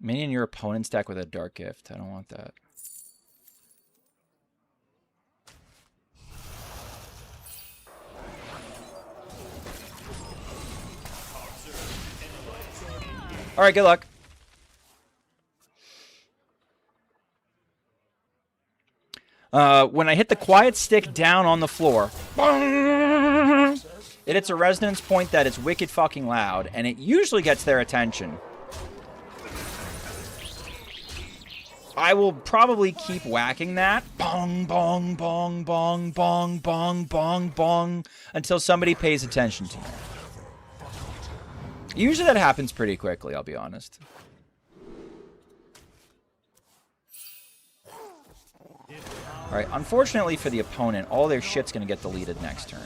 [SPEAKER 1] Minion your opponent's deck with a dark gift. I don't want that. All right, good luck. When I hit the quiet stick down on the floor, it hits a resonance point that is wicked fucking loud, and it usually gets their attention. I will probably keep whacking that. Bong, bong, bong, bong, bong, bong, bong, bong, until somebody pays attention to me. Usually that happens pretty quickly, I'll be honest. Alright, unfortunately for the opponent, all their shit's gonna get deleted next turn.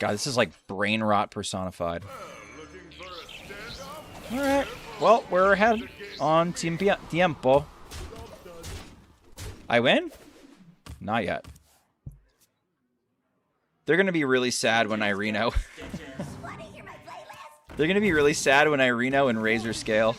[SPEAKER 1] God, this is like brain rot personified. Alright, well, we're ahead on tiempo. I win? Not yet. They're going to be really sad when I Reno. They're going to be really sad when I Reno and Razor Scale.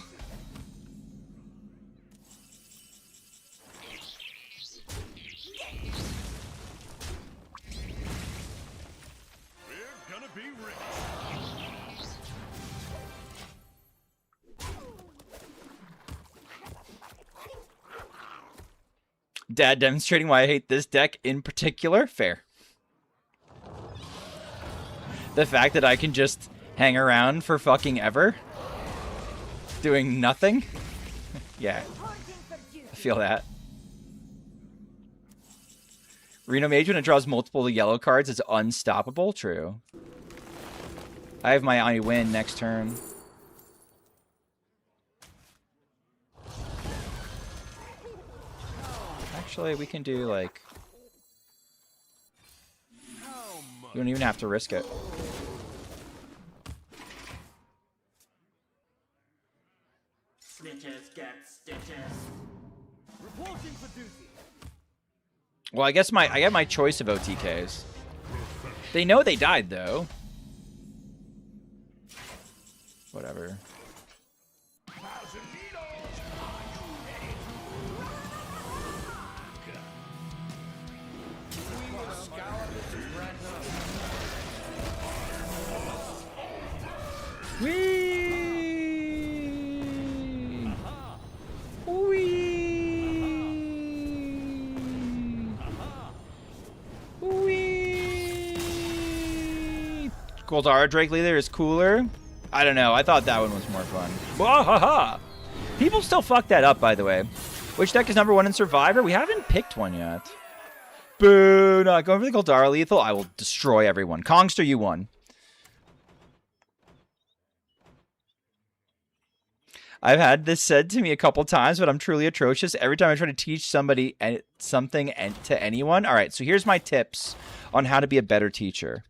[SPEAKER 1] Dad demonstrating why I hate this deck in particular? Fair. The fact that I can just hang around for fucking ever, doing nothing? Yeah, I feel that. Reno Mage, when it draws multiple yellow cards, is unstoppable? True. I have my I win next turn. Actually, we can do, like... You don't even have to risk it.
[SPEAKER 5] Snitches get stitches.
[SPEAKER 4] Reporting for duty.
[SPEAKER 1] Well, I guess I get my choice of OTKs. They know they died, though. Whatever. Whee! Whee! Whee! Goldara Drake Leader is cooler. I don't know. I thought that one was more fun. Wahaha! People still fuck that up, by the way. Which deck is #1 in Survivor? We haven't picked one yet. Boo! Not going for the Goldara Lethal. I will destroy everyone. Kongster, you won. I've had this said to me a couple times, but I'm truly atrocious. Every time I try to teach somebody something to anyone. All right, so here's my tips on how to be a better teacher.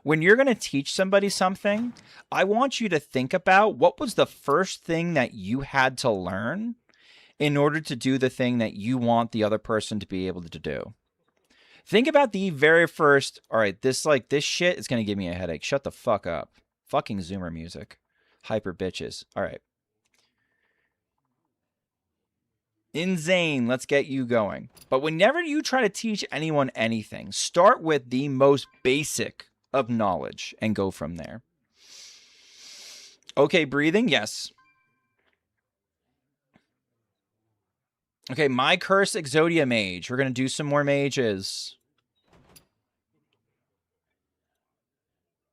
[SPEAKER 1] When you're going to teach somebody something, I want you to think about what was the first thing that you had to learn in order to do the thing that you want the other person to be able to do. Think about the very first, all right, this shit is going to give me a headache. Shut the fuck up. Fucking Zoomer music. Hyper bitches. All right. Insane, let's get you going. But whenever you try to teach anyone anything, start with the most basic of knowledge and go from there. Okay, breathing, yes. Okay, My Curse Exodia Mage. We're going to do some more mages.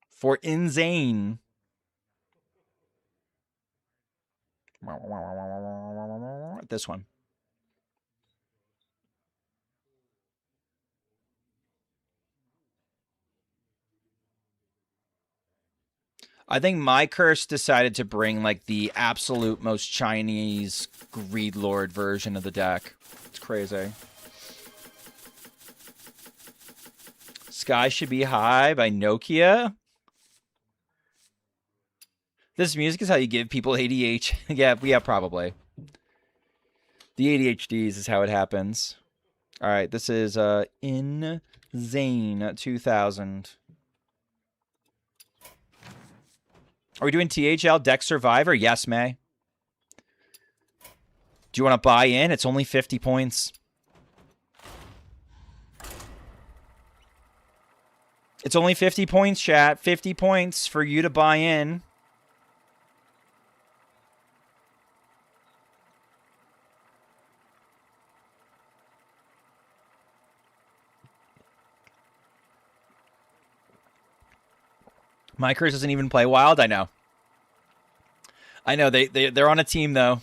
[SPEAKER 1] For Insane. This one. I think My Curse decided to bring, like, the absolute most Chinese Greed Lord version of the deck. It's crazy. Sky Should Be High by Nokia. This music is how you give people ADHD. yeah, probably. The ADHDs is how it happens. All right, this is Insane. Zane 2000. Are we doing THL Deck Survivor? Yes, May. Do you want to buy in? It's only 50 points. It's only 50 points, chat. 50 points for you to buy in. Mykers doesn't even play Wild. I know. I know. They're on a team, though.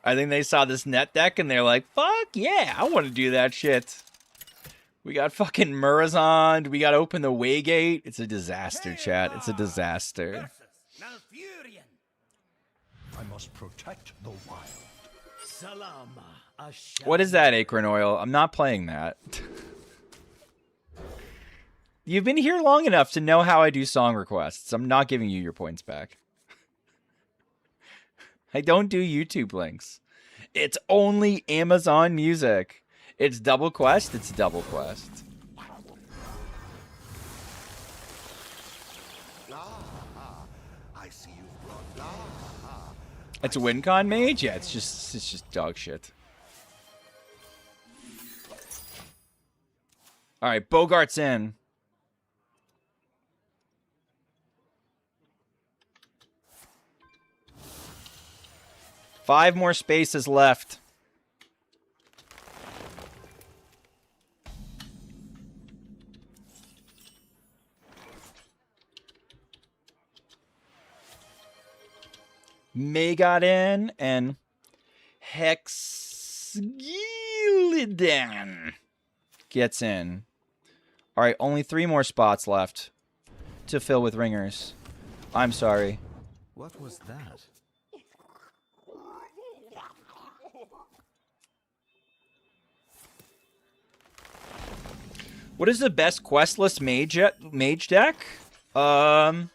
[SPEAKER 1] I think they saw this net deck, and they're like, fuck yeah, I want to do that shit. We got fucking Murazond. We got to open the Waygate. It's a disaster, chat. It's a disaster.
[SPEAKER 2] I must protect the wild.
[SPEAKER 1] What is that, Acorn Oil? I'm not playing that. You've been here long enough to know how I do song requests. I'm not giving you your points back. I don't do YouTube links. It's only Amazon Music. It's double quest. It's double quest.
[SPEAKER 2] I see you've brought.
[SPEAKER 1] It's a WinCon mage? Yeah, it's just dog shit. All right, Bogart's in. Five more spaces left. May got in, and Hexgillidan gets in. All right, only 3 more spots left to fill with ringers. I'm sorry.
[SPEAKER 4] What was that?
[SPEAKER 1] What is the best questless mage deck? Probably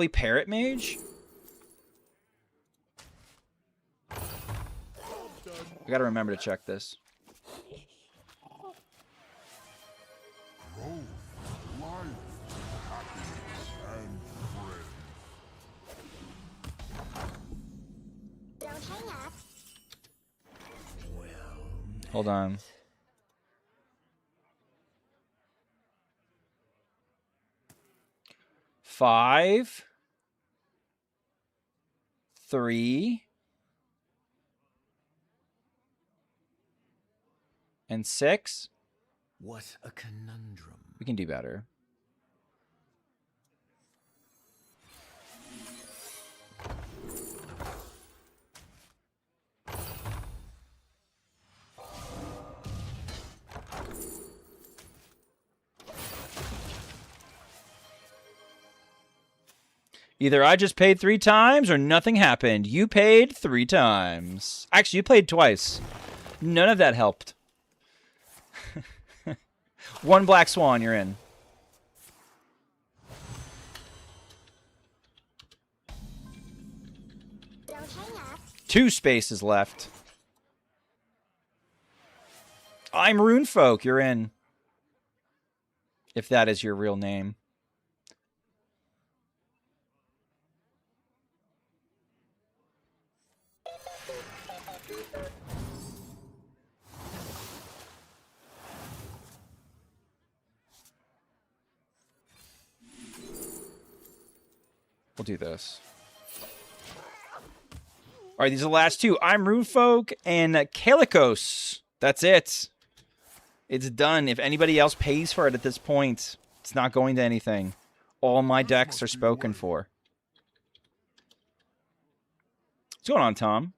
[SPEAKER 1] Parrot Mage. I gotta remember to check this.
[SPEAKER 2] Growth, life, happiness, and friends.
[SPEAKER 3] Don't hang up.
[SPEAKER 1] Hold on. Five, 3, and 6.
[SPEAKER 4] What a conundrum.
[SPEAKER 1] We can do better. Either I just paid 3 times or nothing happened. You paid 3 times. Actually, you played twice. None of that helped. 1 Black Swan, you're in.
[SPEAKER 3] Don't hang up.
[SPEAKER 1] 2 spaces left. I'm Runefolk, you're in. If that is your real name. We'll do this. All right, these are the last 2. I'm Runefolk and Kalikos. That's it. It's done. If anybody else pays for it at this point, it's not going to anything. All my decks are spoken for. What's going on, Tom?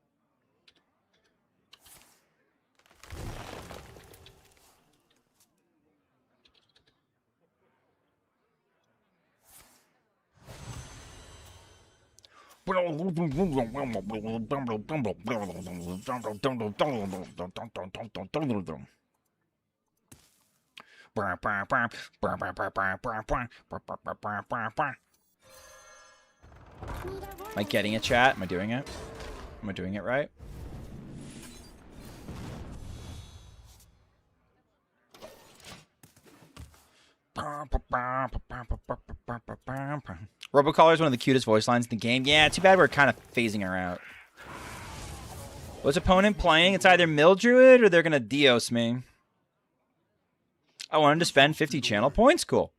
[SPEAKER 1] Am I getting it, chat? Am I doing it? Am I doing it right? Robocaller is one of the cutest voice lines in the game. Yeah, too bad we're kind of phasing her out. What's opponent playing? It's either Mildruid or they're going to Dios me. I wanted to spend 50 channel points. Cool.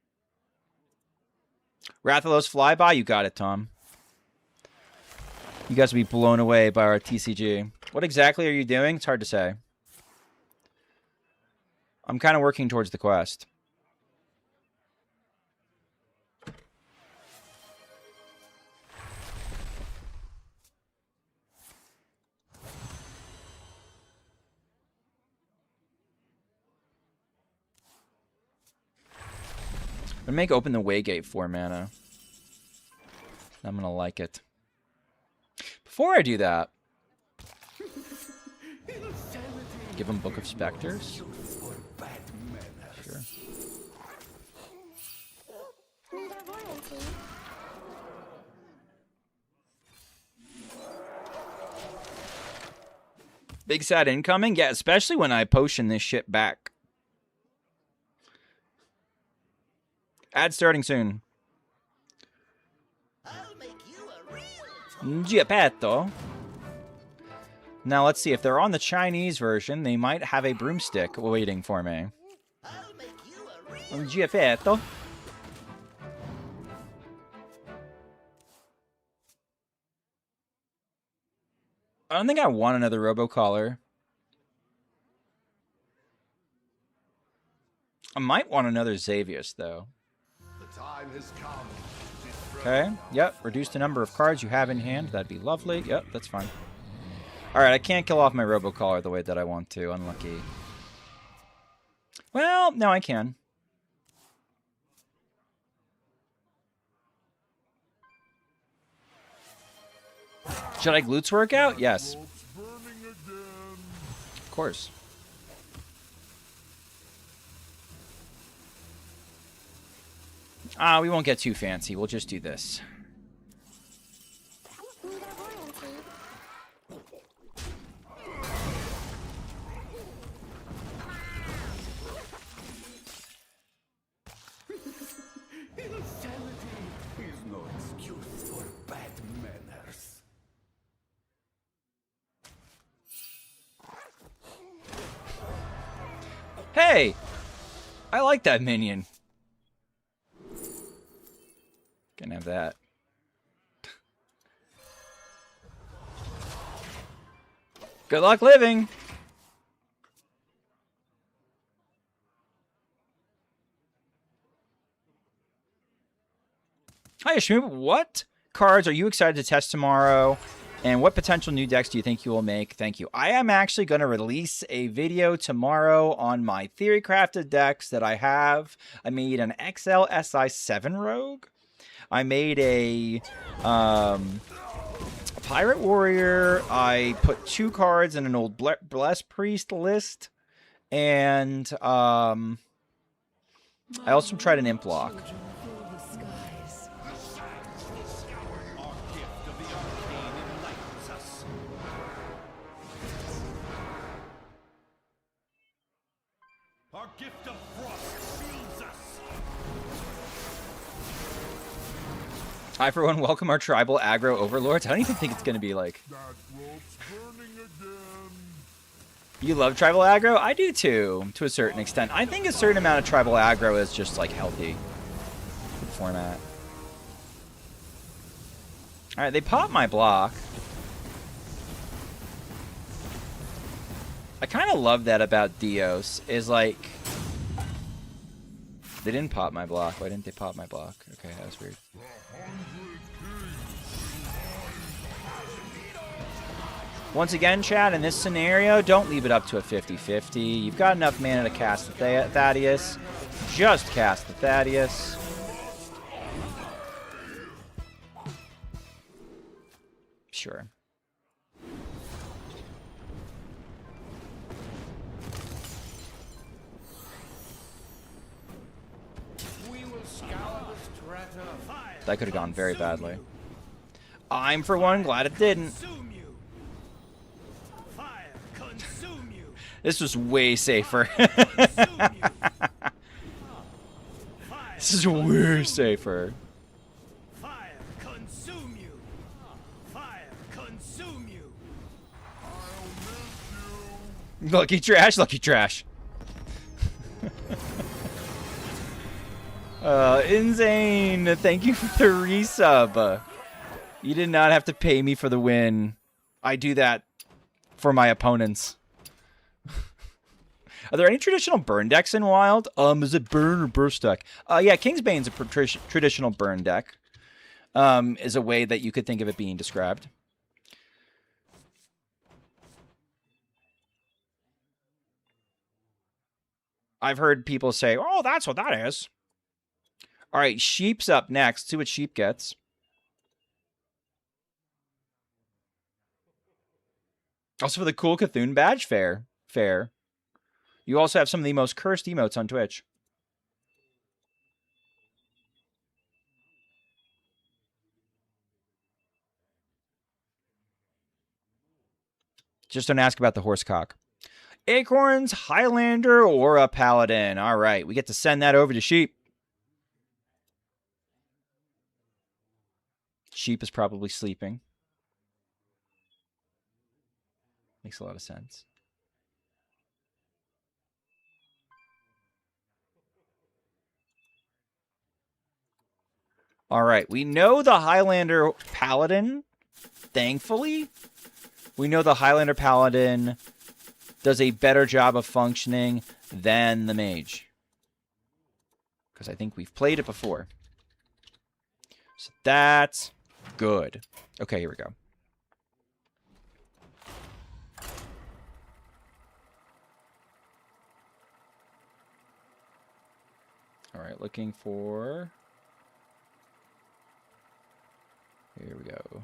[SPEAKER 1] Rathalos Flyby. You got it, Tom. You guys will be blown away by our TCG. What exactly are you doing? It's hard to say. I'm kind of working towards the quest. I'm going to make open the Waygate 4 mana. I'm going to like it. Before I do that, give him Book of Specters. Sure. Big sad incoming? Yeah, especially when I potion this shit back. Ad starting soon.
[SPEAKER 4] I'll make you a real
[SPEAKER 1] Giappetto. Now let's see, if they're on the Chinese version, they might have a broomstick waiting for me.
[SPEAKER 4] I'll make you a real
[SPEAKER 1] Giappetto. I don't think I want another Robocaller. I might want another Xavius, though.
[SPEAKER 2] The time has come.
[SPEAKER 1] Okay, yep, reduce the number of cards you have in hand. That'd be lovely. Yep, that's fine. Alright, I can't kill off my Robocaller the way that I want to. Unlucky. Well, no, I can. Should I glutes work out? Yes. Of course. We won't get too fancy. We'll just do this.
[SPEAKER 2] Is no excuse for bad manners.
[SPEAKER 1] Hey! I like that minion. Can have that. Good luck living! Hi, Shmoop. What cards are you excited to test tomorrow? And what potential new decks do you think you will make? Thank you. I am actually going to release a video tomorrow on my theory crafted decks that I have. I made an XL SI7 Rogue. I made a Pirate Warrior. I put 2 cards in an old Blessed Priest list. And I also tried an Imp Lock.
[SPEAKER 2] Our gift of frost shields us.
[SPEAKER 1] I, for one, welcome our tribal aggro overlords. I don't even think it's going to be like...
[SPEAKER 2] That rope's burning again.
[SPEAKER 1] You love tribal aggro? I do too, to a certain extent. I think a certain amount of tribal aggro is just, like, healthy. Good format. Alright, they pop my block. I kind of love that about Dios, is like... They didn't pop my block. Why didn't they pop my block? Okay, that was weird. Once again, Chad, in this scenario, don't leave it up to a 50-50. You've got enough mana to cast the Thaddeus. Just cast the Thaddeus. Sure.
[SPEAKER 4] We will scour the strata. Fire.
[SPEAKER 1] That could have gone very badly. I'm, for one, glad it didn't.
[SPEAKER 4] Consume you. Fire. Consume you.
[SPEAKER 1] This was way safer.
[SPEAKER 4] Consume you. Fire.
[SPEAKER 1] safer.
[SPEAKER 2] Fire consume you. Fire consume you.
[SPEAKER 1] Lucky trash, lucky trash. Insane, thank you for the resub. You did not have to pay me for the win. I do that for my opponents. Are there any traditional burn decks in Wild? Is it burn or burst deck? Yeah, Kingsbane's a traditional burn deck. Is a way that you could think of it being described. I've heard people say, oh, that's what that is. All right, Sheep's up next. See what Sheep gets. Also for the cool Cthulhu badge, fair. You also have some of the most cursed emotes on Twitch. Just don't ask about the horsecock. Acorns, Highlander, or a Paladin. All right, we get to send that over to Sheep. Sheep is probably sleeping. Makes a lot of sense. All right, we know the Highlander Paladin, thankfully. We know the Highlander Paladin does a better job of functioning than the Mage. Because I think we've played it before. So that's good. Okay, here we go. All right, looking for... Here we go.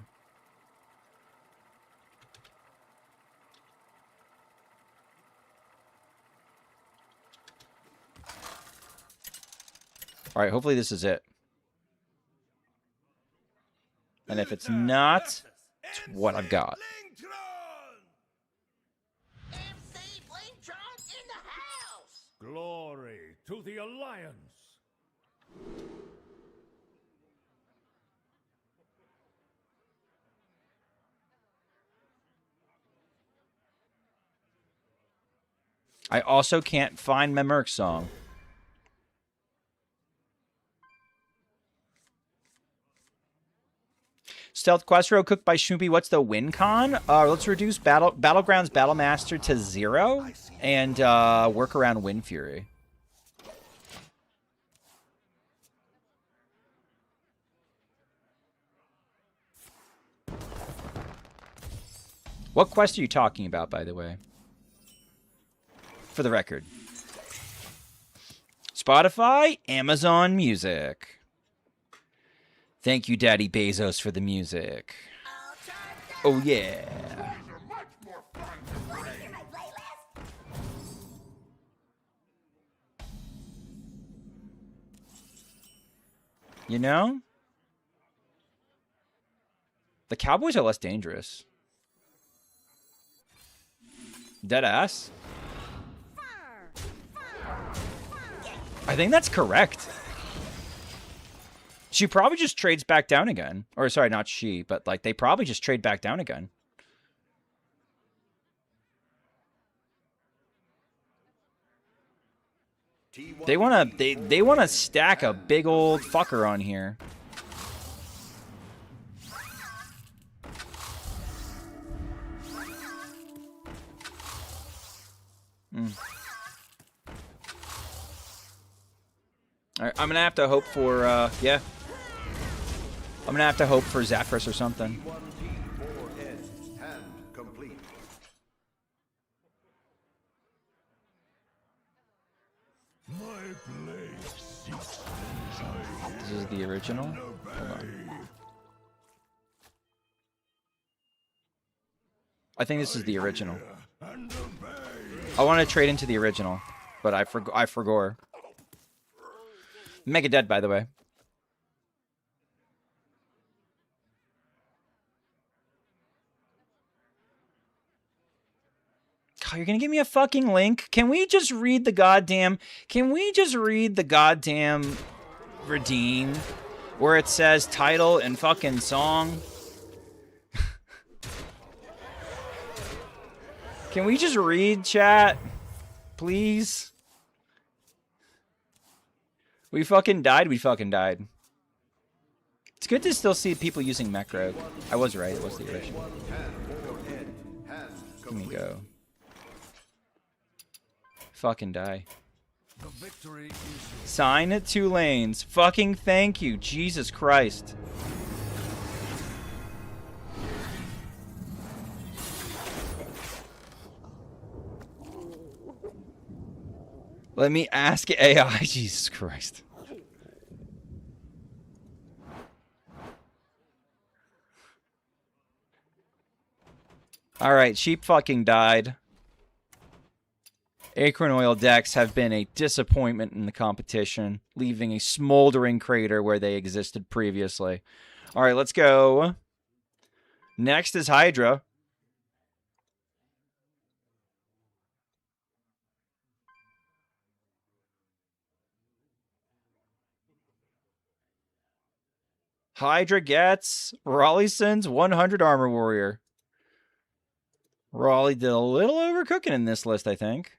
[SPEAKER 1] All right, hopefully this is it. And if it's not, it's what I've got.
[SPEAKER 4] MC Blingtron in the house!
[SPEAKER 2] Glory to the Alliance.
[SPEAKER 1] I also can't find my Merc song. Stealth Questro cooked by Schmoopy. What's the win con? Let's reduce Battlegrounds Battlemaster to 0 and work around Wind Fury. What quest are you talking about, by the way? For the record. Spotify, Amazon Music. Thank you, Daddy Bezos, for the music. Oh, yeah. You know? The Cowboys are less dangerous. Deadass. I think that's correct. She probably just trades back down again. Or, sorry, not she, but, like, they probably just trade back down again. They wanna stack a big old fucker on here. Alright, I'm gonna have to hope for, yeah. I'm gonna have to hope for Zathras or something. This is the original? Hold on. I think this is the original. I want to trade into the original, but I forgot. Mega dead, by the way. God, you're gonna give me a fucking link? Can we just read the goddamn... Can we just read the goddamn redeem where it says title and fucking song? Can we just read chat? Please? We fucking died. It's good to still see people using Mech Rogue. I was right. It was the original. Let me go. Fucking die. Sign it 2 lanes. Fucking thank you. Jesus Christ. Let me ask AI. Jesus Christ. Alright, sheep fucking died. Acorn Oil decks have been a disappointment in the competition, leaving a smoldering crater where they existed previously. Alright, let's go. Next is Hydra. Hydra gets Rawlison's 100 Armor Warrior. Raleigh did a little overcooking in this list, I think.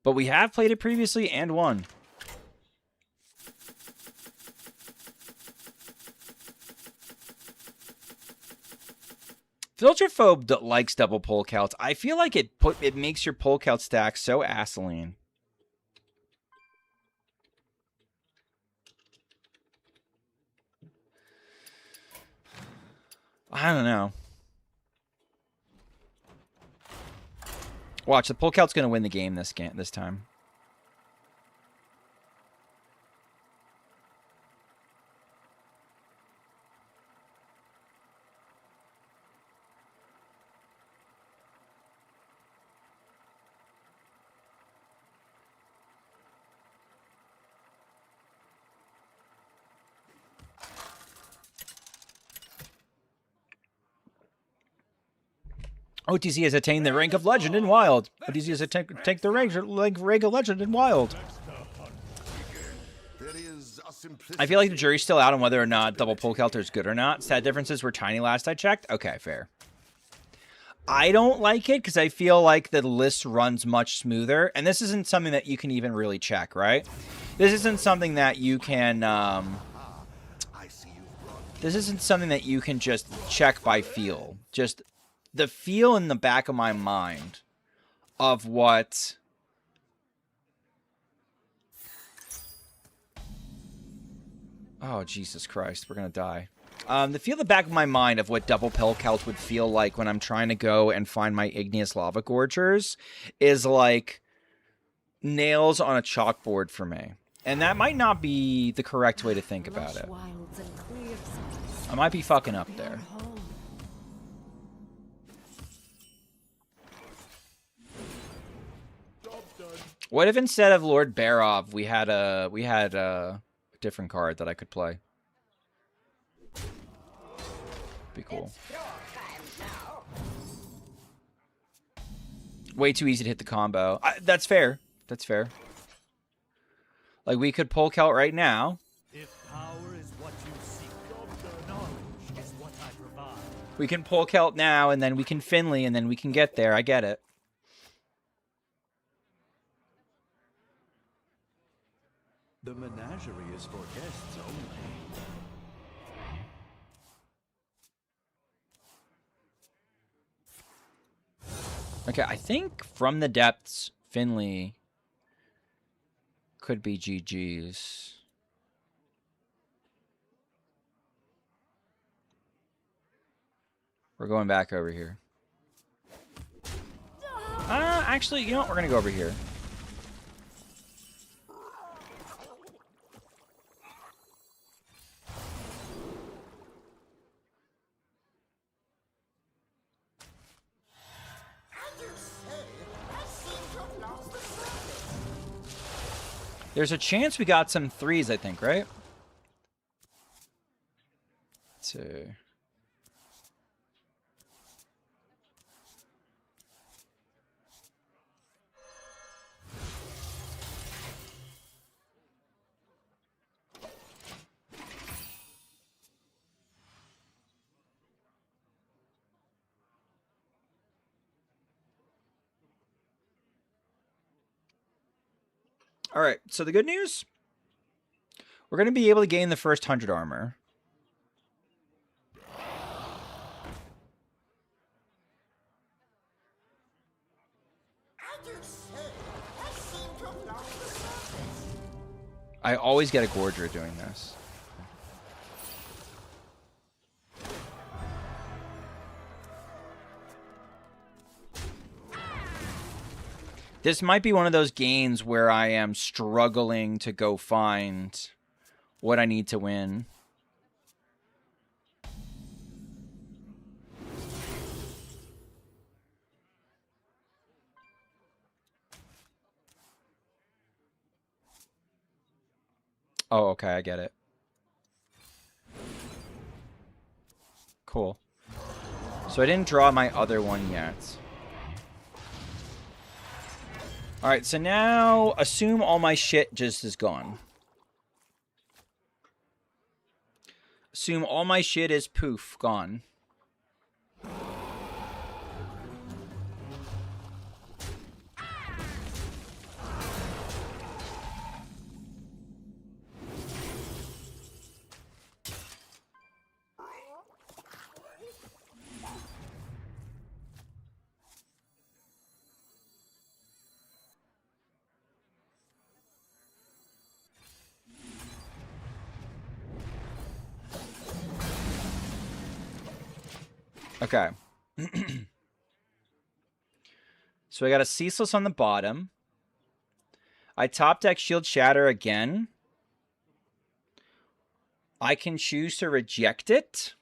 [SPEAKER 1] But we have played it previously and won. Filterphobe likes double pull counts. I feel like it makes your pull count stack so asinine. I don't know. Watch, the pull count's going to win the game this time. OTC has attained the rank of legend in Wild. OTC has take the rank of legend in Wild. I feel like the jury's still out on whether or not double pull counter is good or not. Stat differences were tiny last I checked. Okay, fair. I don't like it because I feel like the list runs much smoother. And this isn't something that you can even really check, right? This isn't something that you can... this isn't something that you can just check by feel. Just... the feel in the back of my mind of what oh Jesus Christ, we're gonna die. The feel in the back of my mind of what double Pelcalt would feel like when I'm trying to go and find my igneous lava gorgers is like nails on a chalkboard for me, and that might not be the correct way to think about it. I might be fucking up there. What if instead of Lord Barov, we had a different card that I could play? Be cool. Way too easy to hit the combo. That's fair. That's fair. Like, we could pull Celt right now.
[SPEAKER 2] If power is what you seek, knowledge is what I provide.
[SPEAKER 1] We can pull Celt now, and then we can Finley, and then we can get there. I get it.
[SPEAKER 4] The menagerie is for guests only.
[SPEAKER 1] Okay, I think From the Depths, Finley could be GG's. We're going back over here. Actually, you know what? We're going to go over here. There's a chance we got some threes, I think, right? Let's see. All right, so the good news, we're going to be able to gain the first 100 armor. I always get a Gorger doing this. This might be one of those games where I am struggling to go find what I need to win. Oh, okay, I get it. Cool. So I didn't draw my other one yet. Alright, so now assume all my shit just is gone. Assume all my shit is poof, gone. Okay. So I got a Ceaseless on the bottom. I top deck Shield Shatter again. I can choose to reject it.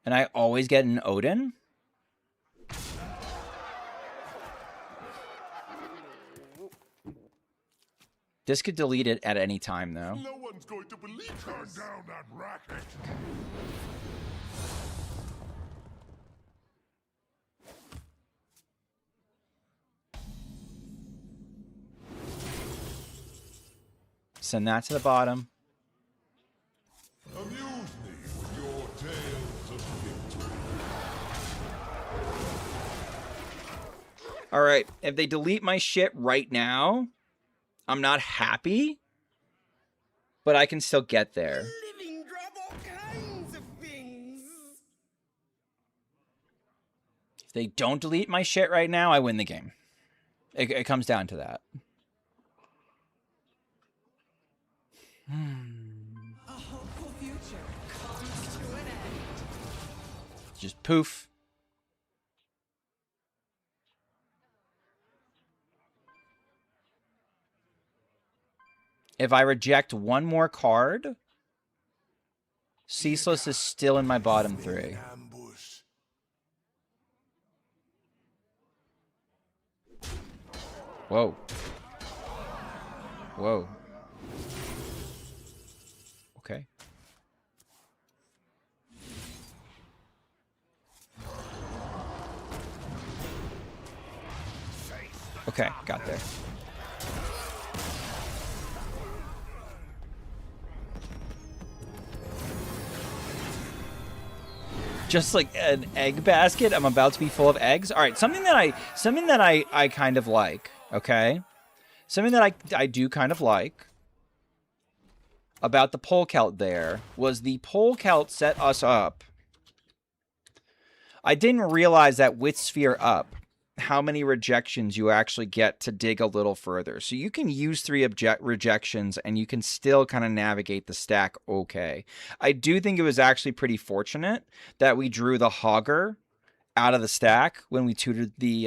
[SPEAKER 1] And I always get an Odin. This could delete it at any time, though.
[SPEAKER 2] No one's going to believe this. Turn down that racket.
[SPEAKER 1] Send that to the bottom.
[SPEAKER 2] Amuse me with your tales of victory.
[SPEAKER 1] All right, if they delete my shit right now, I'm not happy, but I can still get there.
[SPEAKER 4] Living drop all kinds of things.
[SPEAKER 1] If they don't delete my shit right now, I win the game. It comes down to that.
[SPEAKER 5] A hopeful future comes to an end.
[SPEAKER 1] Just poof. If I reject one more card, Ceaseless is still in my bottom three.
[SPEAKER 2] Ambush.
[SPEAKER 1] Whoa. Whoa. Okay. Okay, got there. Just like an egg basket, I'm about to be full of eggs. All right, something that I kind of like, okay? Something that I do kind of like about the Polkelt there was the Polkelt set us up. I didn't realize that with Sphere up, how many rejections you actually get to dig a little further. So you can use 3 rejections and you can still kind of navigate the stack okay. I do think it was actually pretty fortunate that we drew the Hogger out of the stack when we tutored the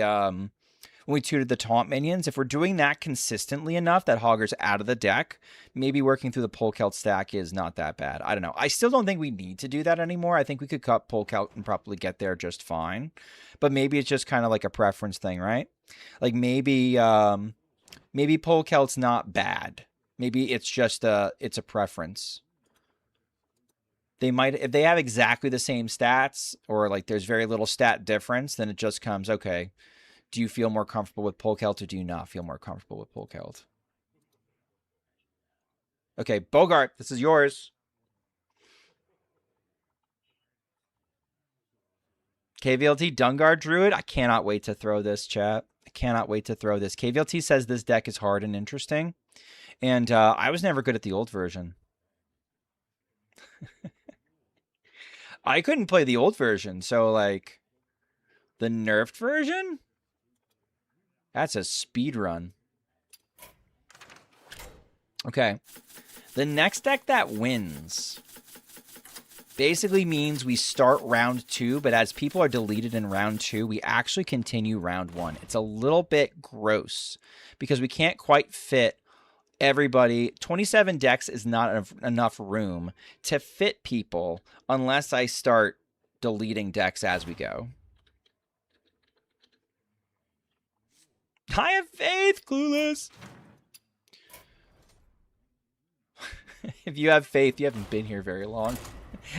[SPEAKER 1] taunt minions. If we're doing that consistently enough that Hogger's out of the deck, maybe working through the Polkelt stack is not that bad. I don't know. I still don't think we need to do that anymore. I think we could cut Polkelt and probably get there just fine. But maybe it's just kind of like a preference thing, right? Like maybe Polkelt's not bad. Maybe it's just it's a preference. They might, if they have exactly the same stats or like there's very little stat difference, then it just comes, okay, do you feel more comfortable with Polkelt or do you not feel more comfortable with Polkelt? Okay, Bogart, this is yours. KVLT Dungard Druid. I cannot wait to throw this, chat. I cannot wait to throw this. KVLT says this deck is hard and interesting. And I was never good at the old version. I couldn't play the old version, so like the nerfed version? That's a speed run. Okay. The next deck that wins basically means we start round 2, but as people are deleted in round 2, we actually continue round 1. It's a little bit gross because we can't quite fit everybody. 27 decks is not enough room to fit people unless I start deleting decks as we go. I have faith, Clueless. If you have faith, you haven't been here very long.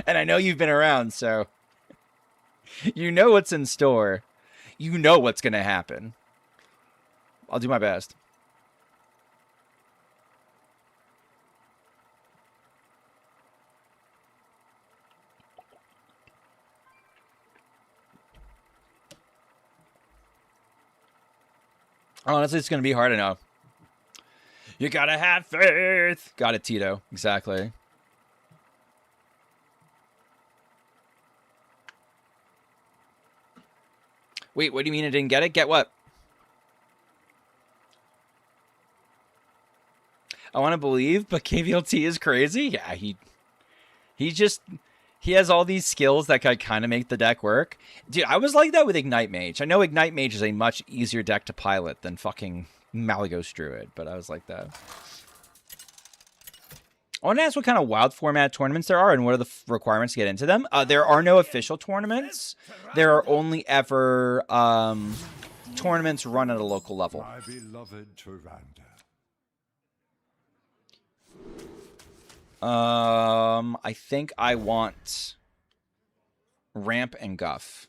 [SPEAKER 1] And I know you've been around, so you know what's in store. You know what's going to happen. I'll do my best. Honestly, it's going to be hard enough. You gotta have faith. Got it, Tito. Exactly. Wait, what do you mean I didn't get it? Get what? I want to believe, but KVLT is crazy. Yeah, he has all these skills that could kind of make the deck work. Dude, I was like that with Ignite Mage. I know Ignite Mage is a much easier deck to pilot than fucking Malygos Druid, but I was like that. I want to ask what kind of wild format tournaments there are and what are the requirements to get into them. There are no official tournaments. There are only ever tournaments run at a local level.
[SPEAKER 2] My beloved Tyrande.
[SPEAKER 1] I think I want Ramp and Guff.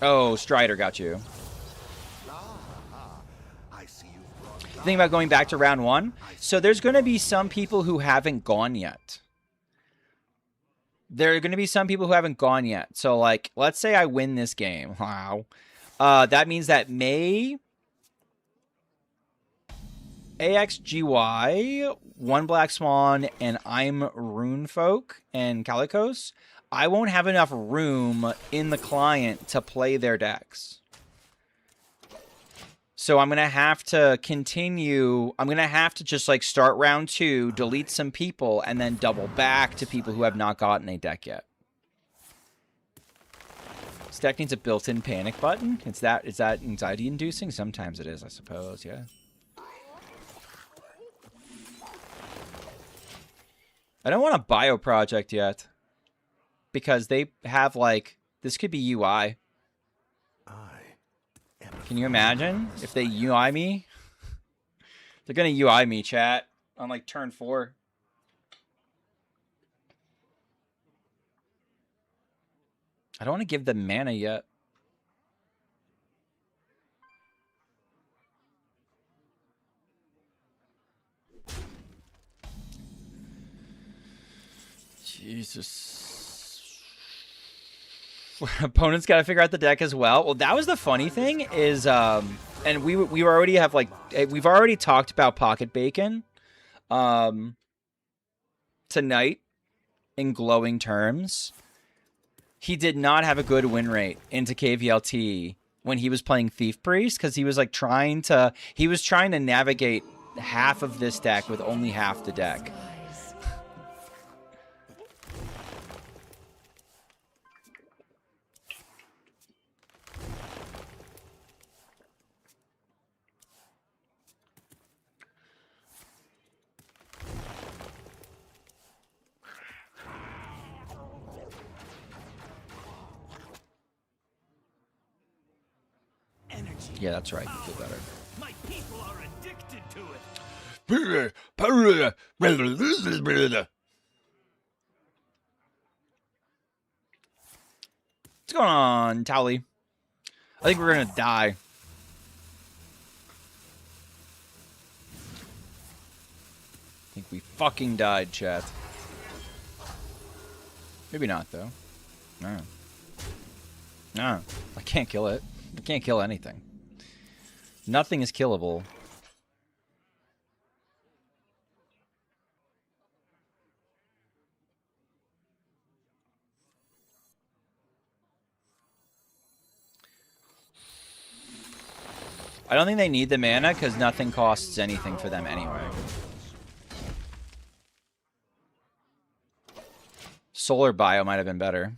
[SPEAKER 1] Oh, Strider got you. Think about going back to round 1. So there's going to be some people who haven't gone yet. There are going to be some people who haven't gone yet. So, like, let's say I win this game. Wow. That means that May, AXGY, One Black Swan, and I'm Runefolk and Calicos, I won't have enough room in the client to play their decks. So I'm going to have to continue. I'm going to have to just like start round 2, delete some people, and then double back to people who have not gotten a deck yet. This deck needs a built-in panic button. Is that anxiety inducing? Sometimes it is, I suppose, yeah. I don't want a bio project yet. Because they have, like, this could be UI. Can you imagine if they UI me? They're going to UI me, chat, on, like, turn 4. I don't want to give them mana yet. Jesus. Opponents got to figure out the deck as well. Well, that was the funny thing is, and we already have like we've already talked about Pocket Bacon, tonight, in glowing terms. He did not have a good win rate into KVLT when he was playing Thief Priest because he was like trying to navigate half of this deck with only half the deck. Yeah, that's right. You feel better.
[SPEAKER 2] My people are addicted to it.
[SPEAKER 1] What's going on, Towley? I think we're gonna die. I think we fucking died, chat. Maybe not, though. No. Ah, I can't kill it. I can't kill anything. Nothing is killable. I don't think they need the mana because nothing costs anything for them anyway. Solar Bio might have been better.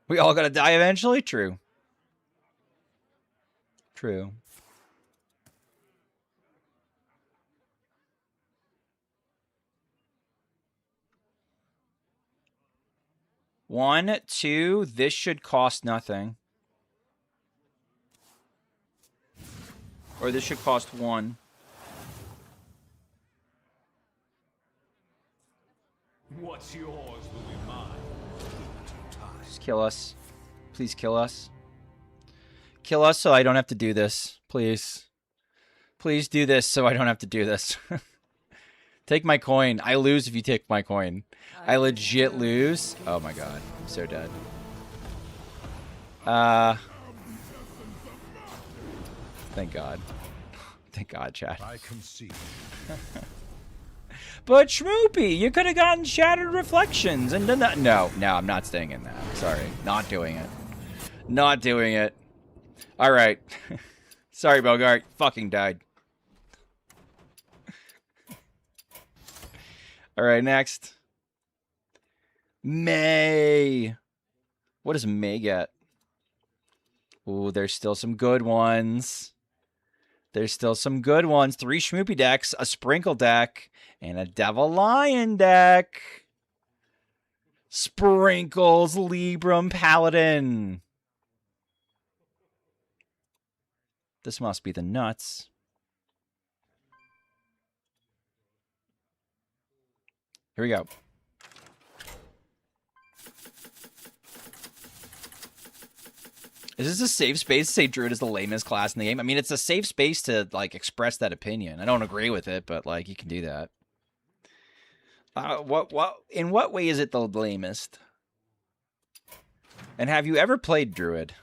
[SPEAKER 1] We all gotta die eventually? True. True. One, two, this should cost nothing. Or this should cost one.
[SPEAKER 2] What's yours will be mine.
[SPEAKER 1] Just kill us. Please kill us. Kill us so I don't have to do this. Please. Please do this so I don't have to do this. Take my coin. I lose if you take my coin. I legit lose. Oh my god. I'm so dead. Thank God. Thank God, chat.
[SPEAKER 2] I concede.
[SPEAKER 1] But Schmoopy, you could have gotten Shattered Reflections and done that. No, I'm not staying in that. Sorry. Not doing it. Not doing it. Alright. Sorry, Bogart. Fucking died. Alright, next. May. What does May get? Ooh, there's still some good ones. There's still some good ones. 3 Schmoopy decks, a Sprinkle deck, and a Devil Lion deck. Sprinkles Libram Paladin. This must be the nuts. Here we go. Is this a safe space to say Druid is the lamest class in the game? I mean, it's a safe space to, like, express that opinion. I don't agree with it, but, like, you can do that. In what way is it the lamest? And have you ever played Druid?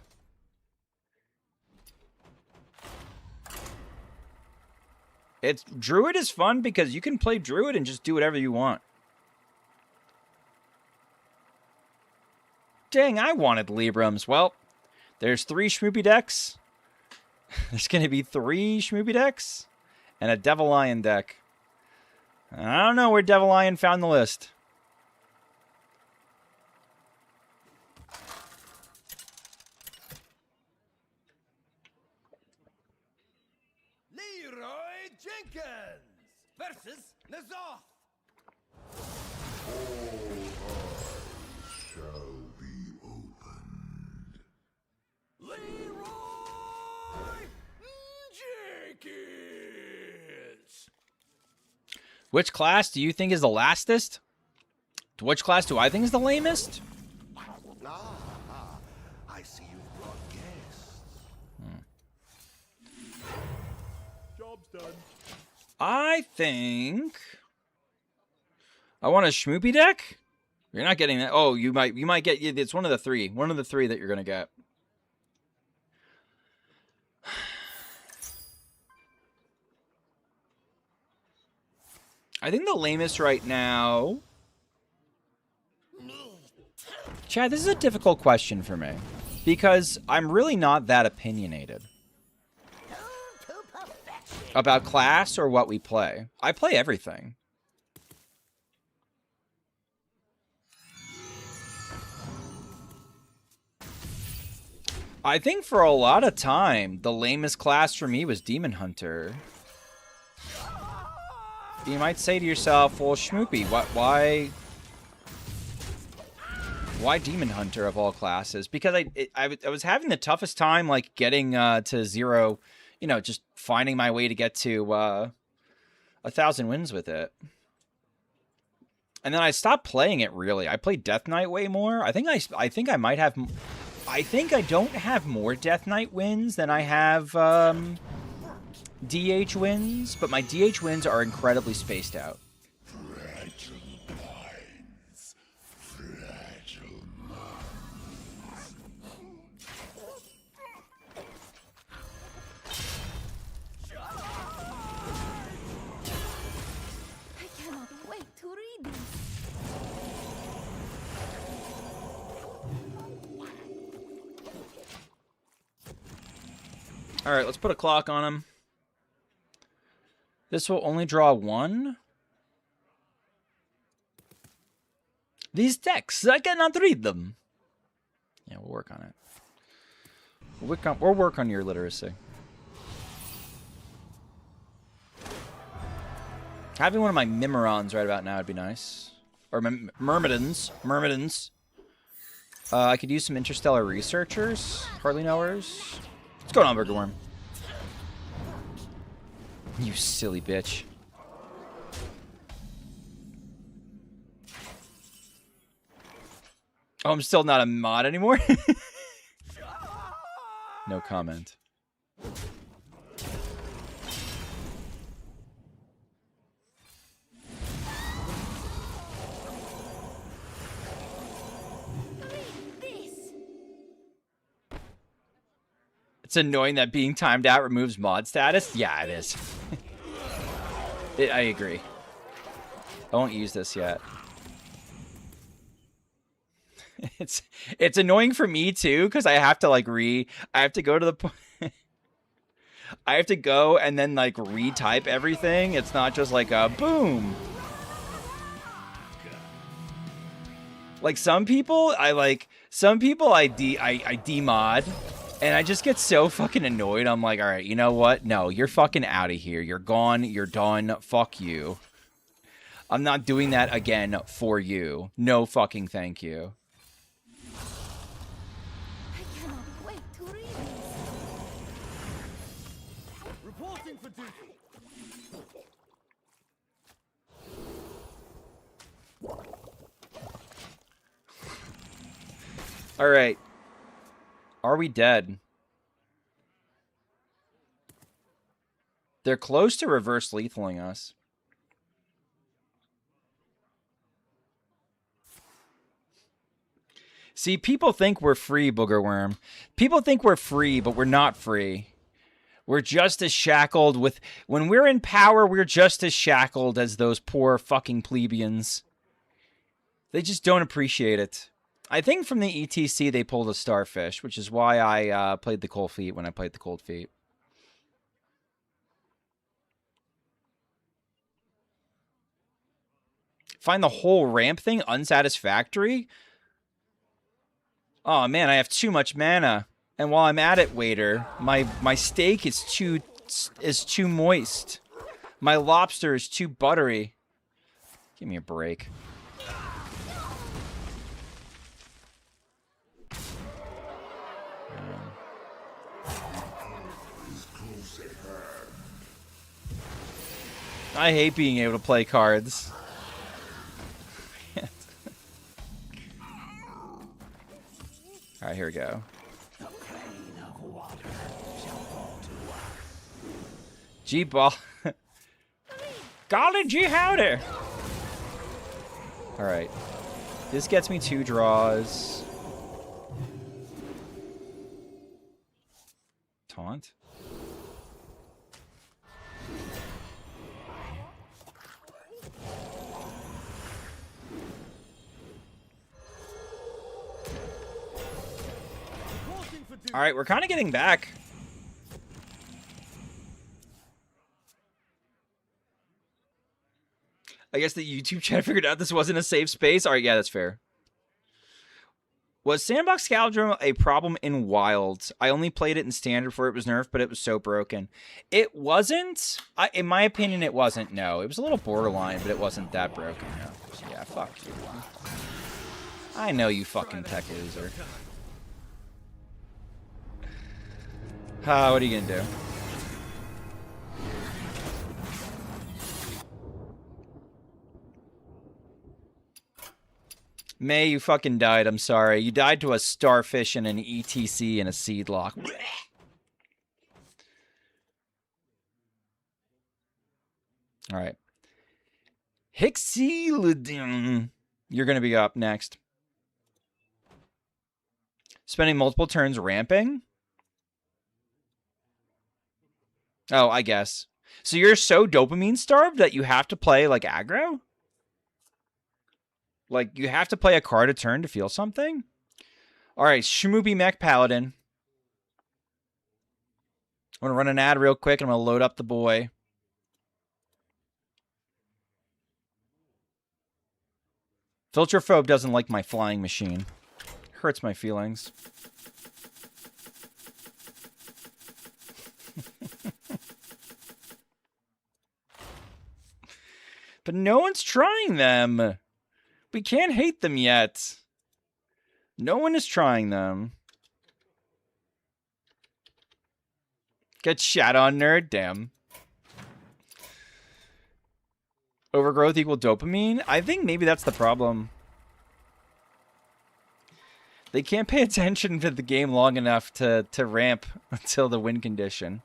[SPEAKER 1] Druid is fun because you can play Druid and just do whatever you want. Dang, I wanted Librams. Well, there's 3 Schmoopy decks. There's going to be 3 Schmoopy decks and a Devil Lion deck. I don't know where Devil Lion found the list.
[SPEAKER 4] Leroy Jenkins versus Nazoth.
[SPEAKER 2] Shall be opened.
[SPEAKER 4] Leroy Jenkins.
[SPEAKER 1] Which class do you think is the lastest? Which class do I think is the lamest?
[SPEAKER 2] I see you've brought guests. Job's done.
[SPEAKER 1] I think I want a Schmoopy deck. You're not getting that. Oh, you might get. It's one of the 3. One of the 3 that you're gonna get. I think the lamest right now. Chad, this is a difficult question for me because I'm really not that opinionated about class or what we play. I play everything. I think for a lot of time, the lamest class for me was Demon Hunter. You might say to yourself, well, Schmoopy, why Demon Hunter of all classes? Because I was having the toughest time, like, getting to 0, you know, just finding my way to get to 1,000 wins with it. And then I stopped playing it, really. I played Death Knight way more. I think I might have... I think I don't have more Death Knight wins than I have DH wins, but my DH wins are incredibly spaced out.
[SPEAKER 2] Fragile minds, fragile minds.
[SPEAKER 1] All right, let's put a clock on him. This will only draw 1. These decks, I cannot read them. Yeah, we'll work on it. We'll work on your literacy. Having one of my Mimorons right about now would be nice. Or Myrmidons. Myrmidons. I could use some interstellar researchers. Hardly knowers. What's going on, Burger Worm? You silly bitch. Oh, I'm still not a mod anymore? No comment. It's annoying that being timed out removes mod status. Yeah, it is. I agree. I won't use this yet. It's annoying for me too, because I have to like I have to go to the I have to go and then like retype everything. It's not just like a boom. Like some people I demod, and I just get so fucking annoyed. I'm like, all right, you know what? No, you're fucking out of here. You're gone. You're done. Fuck you. I'm not doing that again for you. No fucking thank you.
[SPEAKER 3] I cannot wait to read this.
[SPEAKER 2] Reporting for duty.
[SPEAKER 1] All right. Are we dead? They're close to reverse lethaling us. See, people think we're free, Booger Worm. People think we're free, but we're not free. We're just as shackled with... When we're in power, we're just as shackled as those poor fucking plebeians. They just don't appreciate it. I think from the ETC they pulled a starfish, which is why I played the cold feet when I played the cold feet. Find the whole ramp thing unsatisfactory? Oh man, I have too much mana. And while I'm at it, waiter, my steak is too moist. My lobster is too buttery. Give me a break. I hate being able to play cards. All right, here we go. G-ball. Golly gee howdy. All right. This gets me 2 draws. Taunt. All right, we're kind of getting back. I guess the YouTube chat figured out this wasn't a safe space. All right, yeah, that's fair. Was Sandbox Scaldrum a problem in Wild? I only played it in Standard before it was nerfed, but it was so broken. It wasn't. In my opinion, it wasn't. No, it was a little borderline, but it wasn't that broken. No. Yeah, fuck you. I know you fucking tech loser. What are you gonna do? May, you fucking died. I'm sorry. You died to a starfish and an ETC and a seed lock. All right. Hixilidin. You're gonna be up next. Spending multiple turns ramping? Oh, I guess. So you're so dopamine starved that you have to play, like, aggro? Like, you have to play a card a turn to feel something? Alright, Schmoopy Mech Paladin. I'm going to run an ad real quick, and I'm going to load up the boy. Filterphobe doesn't like my flying machine. Hurts my feelings. But no one's trying them. We can't hate them yet. No one is trying them. Get shat on, nerd. Damn. Overgrowth equal dopamine? I think maybe that's the problem. They can't pay attention to the game long enough to ramp until the win condition.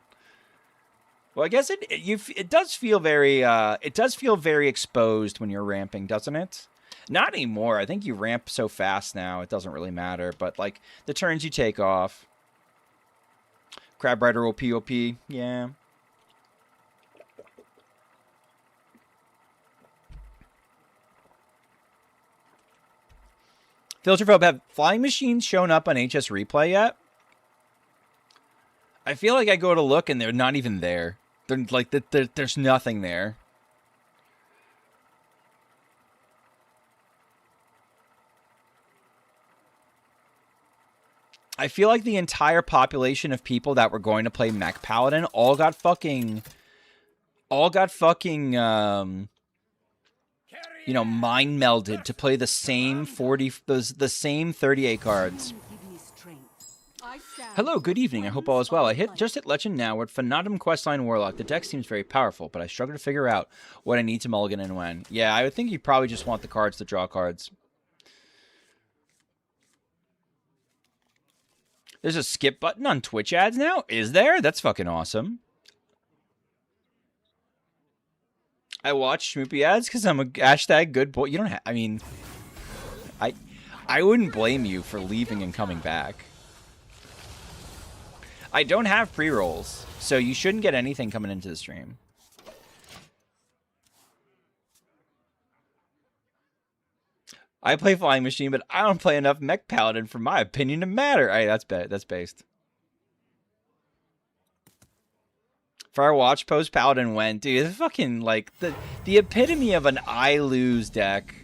[SPEAKER 1] Well, I guess it does feel very exposed when you're ramping, doesn't it? Not anymore. I think you ramp so fast now it doesn't really matter. But like the turns you take off. Crab Rider OP, yeah. Filterphobe, have flying machines shown up on HS Replay yet? I feel like I go to look and they're not even there. They're like there's nothing there. I feel like the entire population of people that were going to play Mech Paladin all got fucking you know, mind melded to play the same 38 cards. Hello, good evening. I hope all is well. I just hit Legend now. We're at Fanatum Questline Warlock. The deck seems very powerful, but I struggle to figure out what I need to mulligan and when. Yeah, I would think you probably just want the cards to draw cards. There's a skip button on Twitch ads now? Is there? That's fucking awesome. I watch Schmoopy ads because I'm a hashtag good boy. You don't have... I mean... I wouldn't blame you for leaving and coming back. I don't have pre-rolls, so you shouldn't get anything coming into the stream. I play Flying Machine, but I don't play enough Mech Paladin for my opinion to matter. All right, that's based. Firewatch post Paladin went, dude. It's fucking like the epitome of an I lose deck.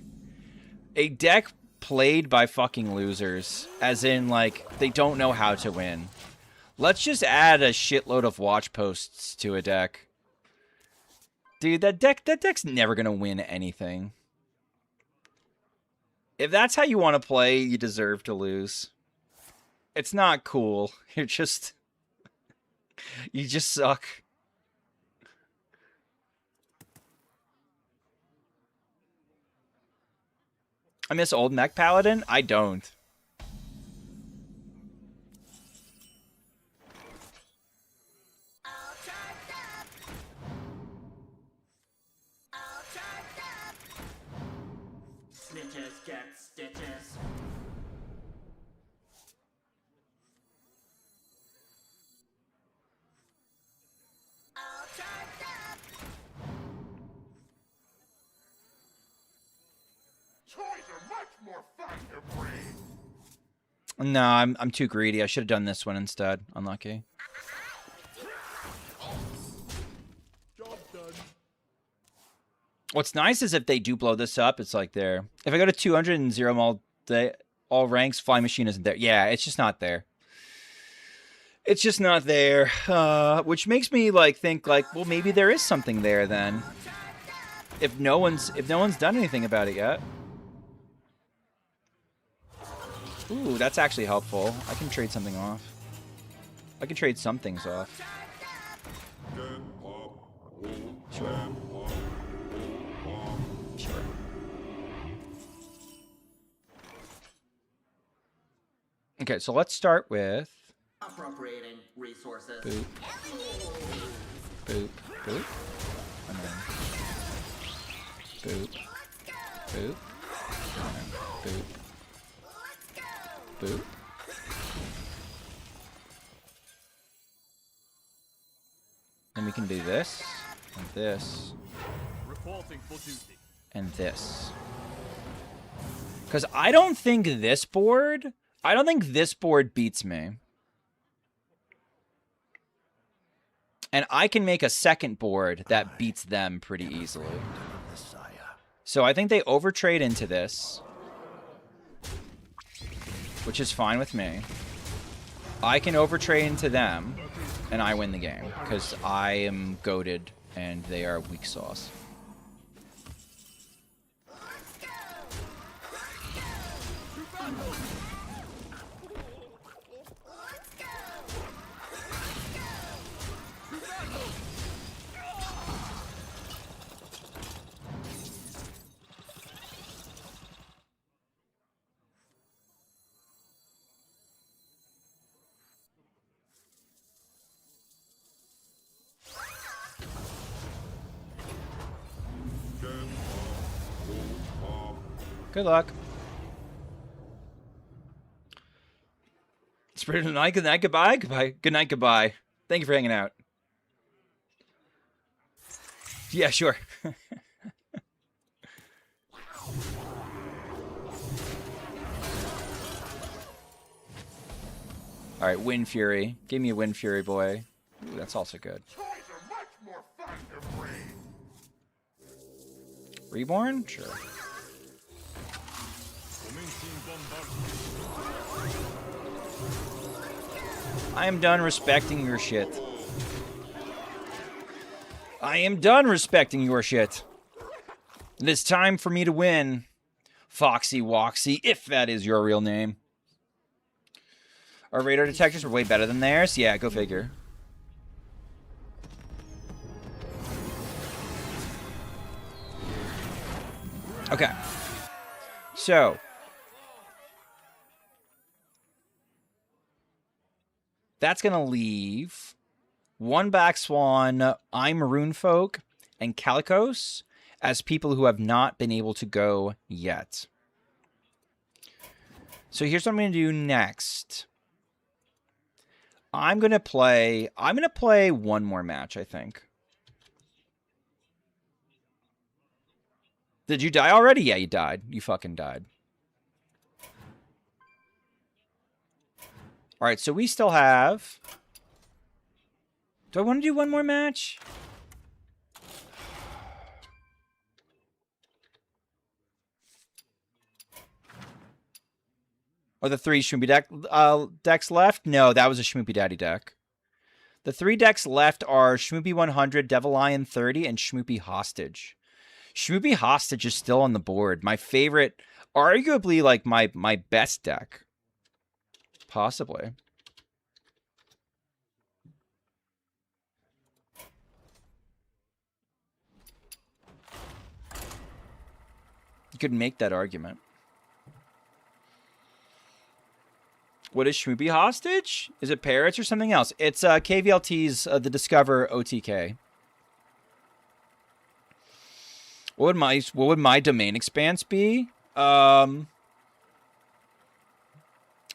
[SPEAKER 1] A deck played by fucking losers, as in like they don't know how to win. Let's just add a shitload of watch posts to a deck. Dude, that deck's never gonna win anything. If that's how you want to play, you deserve to lose. It's not cool. You just suck. I miss old Mech Paladin? I don't.
[SPEAKER 6] Snitches get stitches.
[SPEAKER 2] Toys are much more fun to breed.
[SPEAKER 1] No, I'm too greedy. I should have done this one instead. Unlucky.
[SPEAKER 2] Job done.
[SPEAKER 1] What's nice is if they do blow this up, it's like there. If I go to 200 and 0 all ranks, Flying Machine isn't there. Yeah, it's just not there. It's just not there. Which makes me like think like, well, maybe there is something there then. If no one's done anything about it yet. Ooh, that's actually helpful. I can trade something off. I can trade some things off. Sure. Sure. Okay, so let's start with
[SPEAKER 6] Appropriating resources.
[SPEAKER 1] boop, boop, boop, and then boop, boop, and then boop, boop. Then we can do this, and this,
[SPEAKER 2] Reporting for duty.
[SPEAKER 1] and this. Because I don't think this board beats me. And I can make a second board that beats them pretty easily. So I think they overtrade into this, which is fine with me. I can overtrade into them, and I win the game, because I am goated, and they are weak sauce. Good luck. Spirit of the night, good night, goodbye, goodbye, good night, goodbye. Thank you for hanging out. Yeah, sure. All right, Wind Fury. Give me a Wind Fury, boy. Ooh, that's also good. Reborn? Sure. I am done respecting your shit. I am done respecting your shit. It is time for me to win. Foxy Woxy, if that is your real name. Our radar detectors were way better than theirs? Yeah, go figure. Okay. So. That's going to leave one Black Swan, I'm Maroon Folk, and Calicos as people who have not been able to go yet. So here's what I'm going to do next. I'm going to play one more match, I think. Did you die already? Yeah, you died. You fucking died. All right, so we still have... Do I want to do one more match? Or the 3 Schmoopy decks left? No, that was a Schmoopydady deck. The 3 decks left are Schmoopy 100, Devil Lion 30, and Schmoopy Hostage. Schmoopy Hostage is still on the board. My favorite, arguably like my best deck. Possibly. You could make that argument. What is Schmoopy Hostage? Is it Parrots or something else? It's KVLT's The Discover OTK. What would my domain expanse be?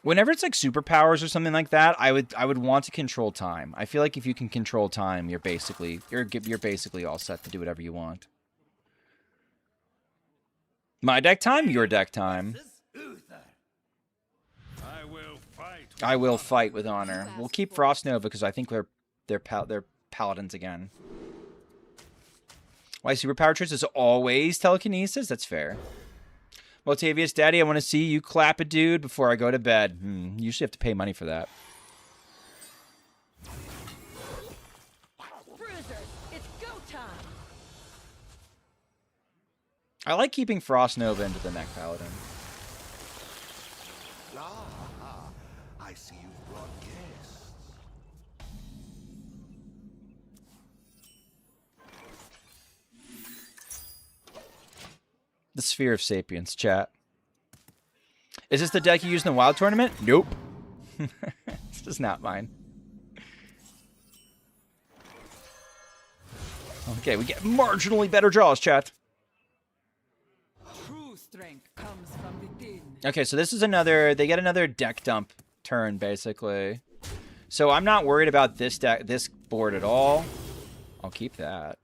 [SPEAKER 1] Whenever it's like superpowers or something like that, I would want to control time. I feel like if you can control time, you're basically all set to do whatever you want. My deck time, your deck time. I will fight with honor. We'll keep Frost Nova because I think they're paladins again. Why superpower choice is always telekinesis? That's fair. Motavious Daddy, I want to see you clap a dude before I go to bed. You usually have to pay money for that.
[SPEAKER 3] Bruiser, it's go time.
[SPEAKER 1] I like keeping Frost Nova into the neck paladin.
[SPEAKER 2] I see you've brought guests.
[SPEAKER 1] The Sphere of Sapience, chat. Is this the deck you used in the Wild Tournament? Nope. This is not mine. Okay, we get marginally better draws, chat.
[SPEAKER 5] True strength comes from within.
[SPEAKER 1] Okay, so this is another... They get another deck dump turn, basically. So I'm not worried about this board at all. I'll keep that.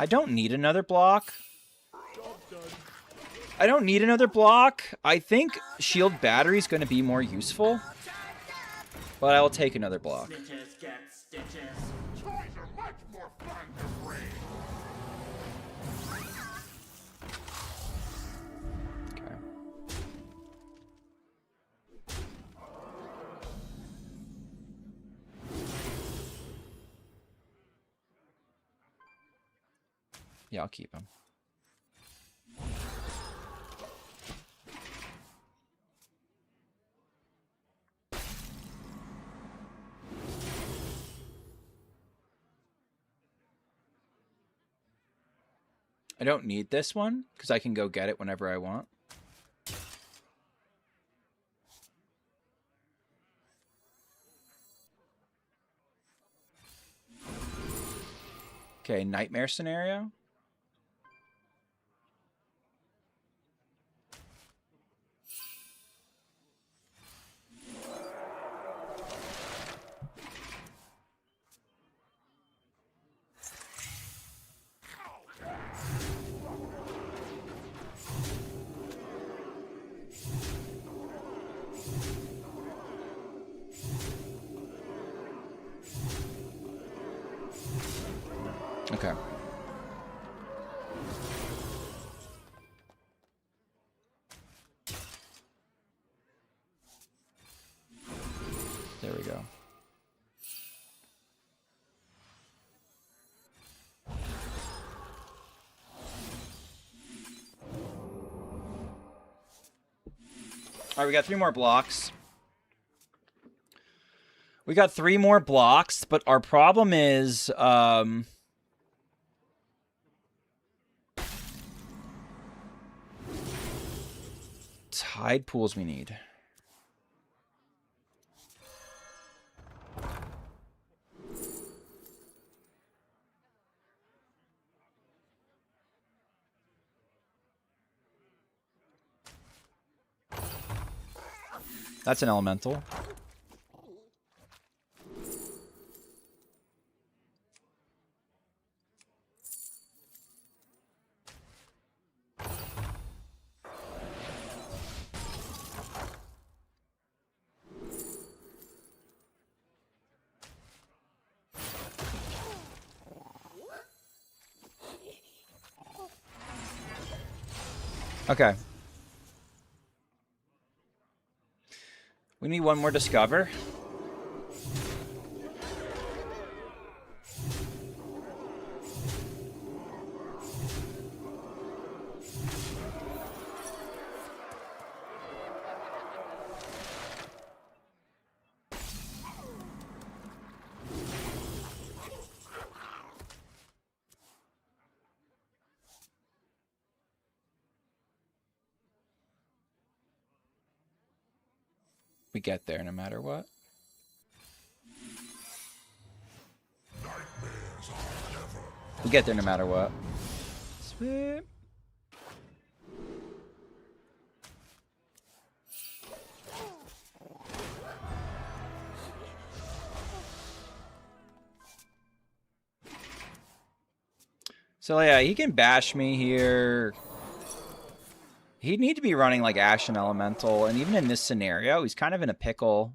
[SPEAKER 1] I don't need another block. I don't need another block. I think shield battery is going to be more useful. But I will take another block.
[SPEAKER 6] Snitches get stitches.
[SPEAKER 2] Toys are much more fun to bring.
[SPEAKER 1] Okay. Yeah, I'll keep him. I don't need this one because I can go get it whenever I want. Okay, nightmare scenario. Okay. There we go. All right, we got 3 more blocks. We got 3 more blocks, but our problem is tide pools we need. That's an elemental. Okay. We need one more discover. We get there no matter what. We get there no matter what. Sweet. So yeah, he can bash me here. He'd need to be running like Ashen Elemental, and even in this scenario, he's kind of in a pickle.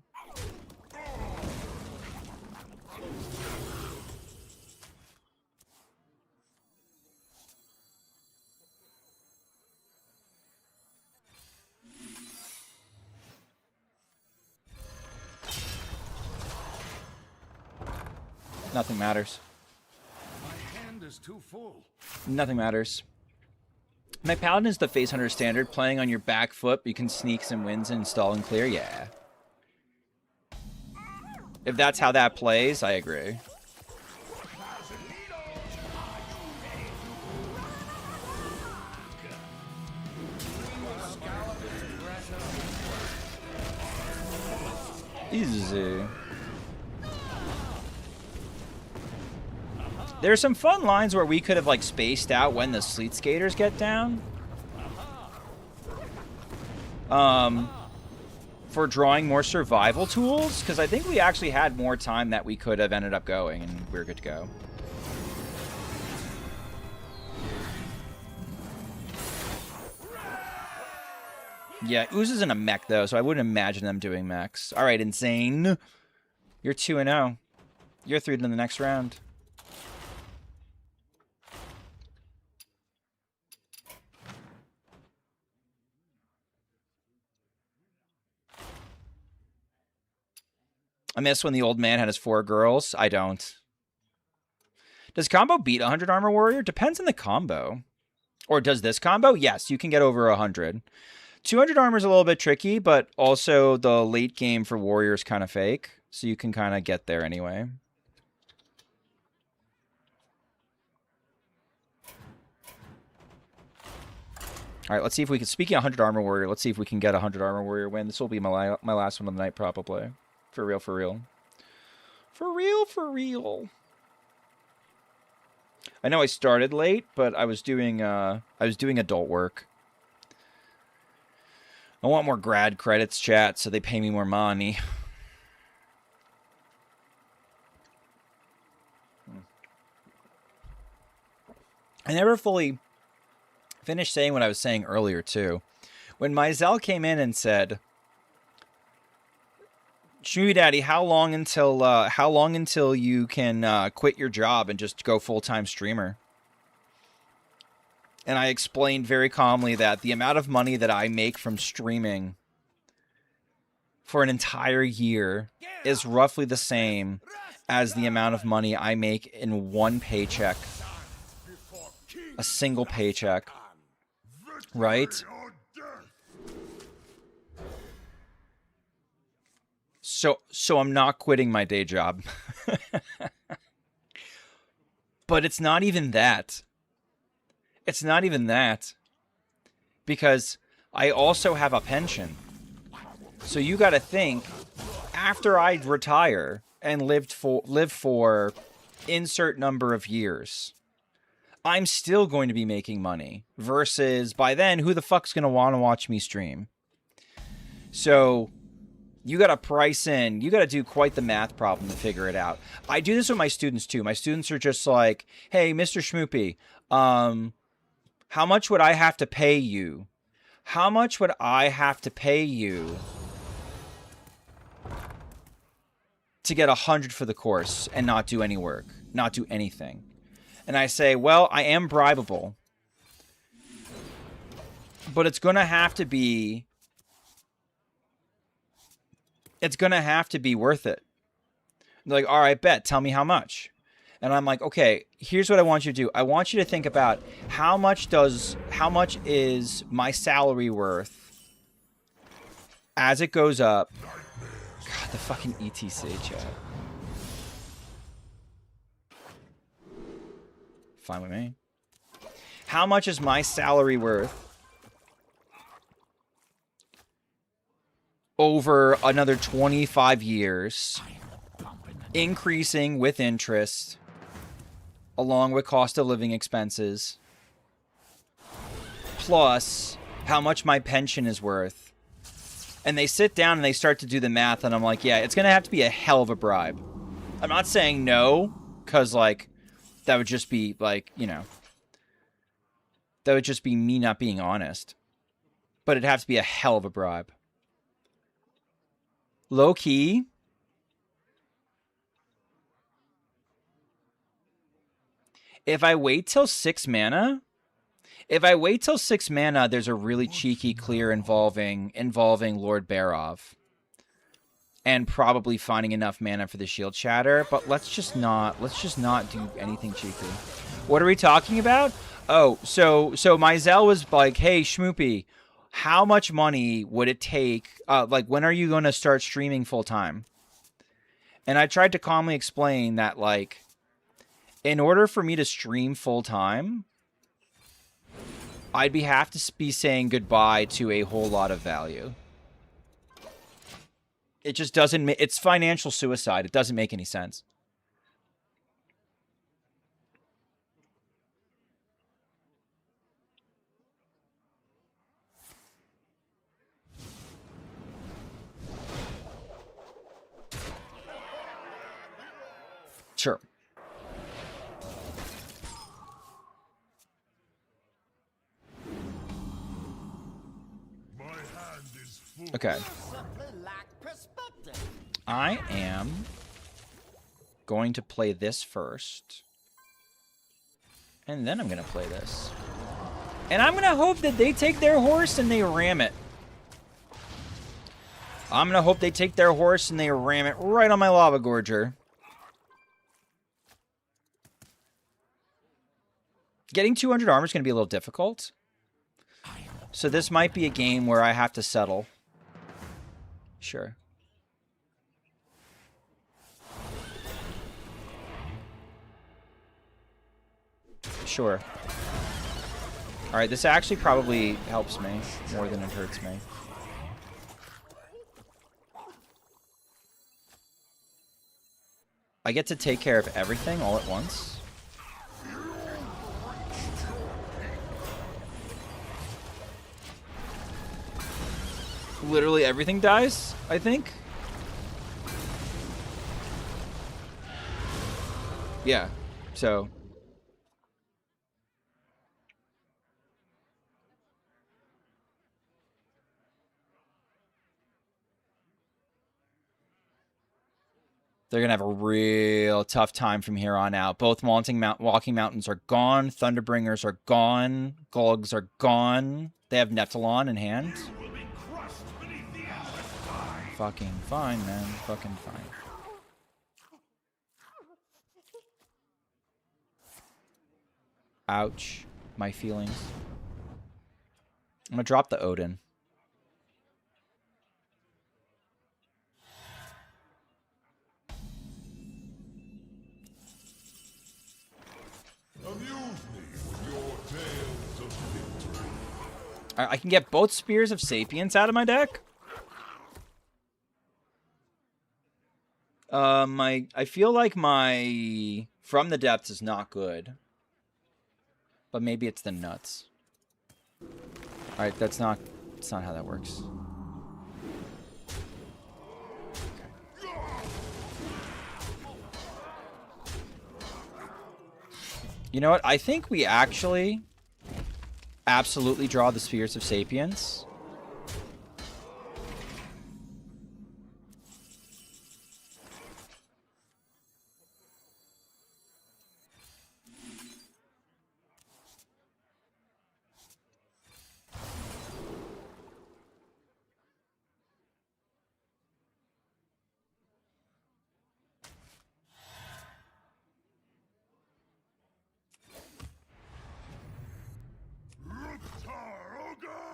[SPEAKER 1] Nothing matters.
[SPEAKER 2] My hand is too full.
[SPEAKER 1] Nothing matters. My Paladin is the Face Hunter standard. Playing on your back foot, you can sneak some wins and install and clear. Yeah. If that's how that plays, I agree. Easy. There's some fun lines where we could have like spaced out when the Sleet Skaters get down. For drawing more survival tools, because I think we actually had more time that we could have ended up going, and we were good to go. Yeah, Ooze isn't a mech, though, so I wouldn't imagine them doing mechs. All right, Insane. You're 2-0. You're through to the next round. I miss when the old man had his 4 girls. I don't. Does combo beat 100 Armor Warrior? Depends on the combo. Or does this combo? Yes, you can get over 100. 200 armor is a little bit tricky, but also the late game for Warrior is kind of fake. So you can kind of get there anyway. All right, let's see if we can... Speaking of 100 Armor Warrior, let's see if we can get a 100 Armor Warrior win. This will be my last one of the night, probably. For real, for real. For real, for real. I know I started late, but I was doing adult work. I want more grad credits, chat, so they pay me more money. I never fully finished saying what I was saying earlier, too. When Mizell came in and said, Schmoopydady, how long until you can quit your job and just go full-time streamer? And I explained very calmly that the amount of money that I make from streaming for an entire year is roughly the same as the amount of money I make in one paycheck. A single paycheck. Right? So I'm not quitting my day job. But it's not even that. It's not even that. Because I also have a pension. So you got to think, after I retire and live for insert number of years, I'm still going to be making money. Versus by then, who the fuck's going to want to watch me stream? So you got to price in. You got to do quite the math problem to figure it out. I do this with my students too. My students are just like, hey, Mr. Schmoopy, how much would I have to pay you? How much would I have to pay you to get 100 for the course and not do any work, not do anything? And I say, well, I am bribable, but it's going to have to be, worth it. They're like, all right, bet, tell me how much. And I'm like, okay, here's what I want you to do. I want you to think about how much is my salary worth as it goes up. God, the fucking ETC chat. Fine with me. How much is my salary worth over another 25 years, increasing with interest, along with cost of living expenses, plus how much my pension is worth? And they sit down and they start to do the math, and I'm like, yeah, it's going to have to be a hell of a bribe. I'm not saying no, because, like, that would just be, like, you know, that would just be me not being honest. But it'd have to be a hell of a bribe. Low key. If I wait till 6 mana, there's a really cheeky clear involving Lord Barov. And probably finding enough mana for the shield shatter, but let's just not do anything cheeky. What are we talking about? Oh, so Mizell was like, hey, Schmoopy, how much money would it take? Like, when are you going to start streaming full time? And I tried to calmly explain that, like, in order for me to stream full time, I'd have to be saying goodbye to a whole lot of value. It just doesn't make... It's financial suicide. It doesn't make any sense. Sure.
[SPEAKER 2] My hand
[SPEAKER 1] Okay. I am going to play this first. And then I'm going to play this. And I'm going to hope that they take their horse and they ram it. I'm going to hope they take their horse and they ram it right on my Lava Gorger. Getting 200 armor is going to be a little difficult. So this might be a game where I have to settle. Sure. Sure. Alright, this actually probably helps me more than it hurts me. I get to take care of everything all at once. Literally everything dies, I think. Yeah, so... They're going to have a real tough time from here on out. Both Walking Mountains are gone. Thunderbringers are gone. Gulgs are gone. They have Netalon in hand. Fucking fine, man. Fucking fine. Ouch. My feelings. I'm going to drop the Odin. I can get both Spears of Sapience out of my deck. I feel like my From the Depths is not good. But maybe it's the nuts. Alright, that's not how that works. Okay. You know what? I think we actually absolutely draw the Spheres of Sapience.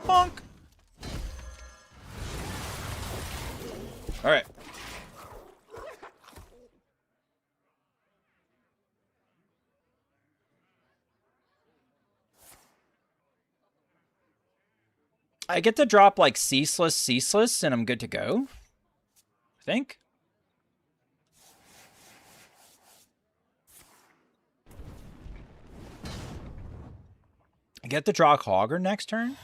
[SPEAKER 1] Bonk. All right. I get to drop like Ceaseless, and I'm good to go. I think. I get to draw Hogger next turn.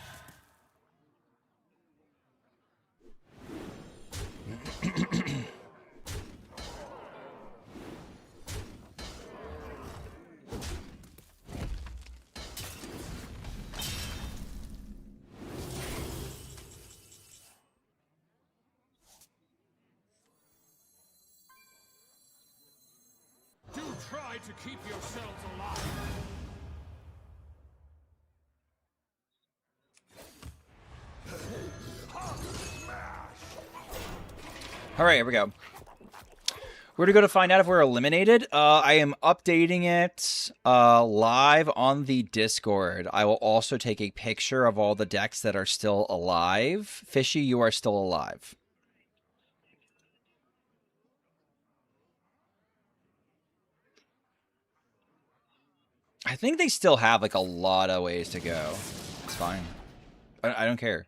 [SPEAKER 2] Do try to keep yourselves alive.
[SPEAKER 1] All right, here we go. We're going to go to find out if we're eliminated. I am updating it live on the Discord. I will also take a picture of all the decks that are still alive. Fishy, you are still alive. I think they still have like a lot of ways to go. It's fine. I don't care.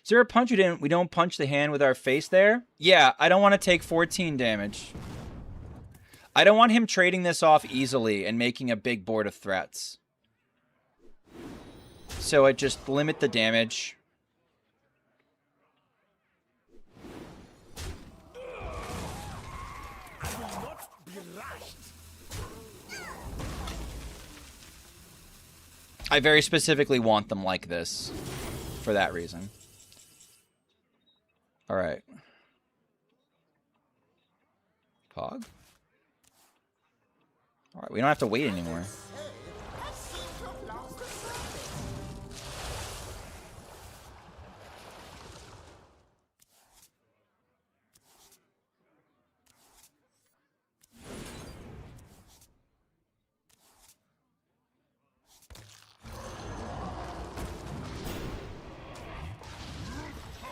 [SPEAKER 1] Is there a punch we don't punch the hand with our face there? Yeah, I don't want to take 14 damage. I don't want him trading this off easily and making a big board of threats. So I just limit the damage. I very specifically want them like this for that reason. All right. Pog? All right, we don't have to wait anymore.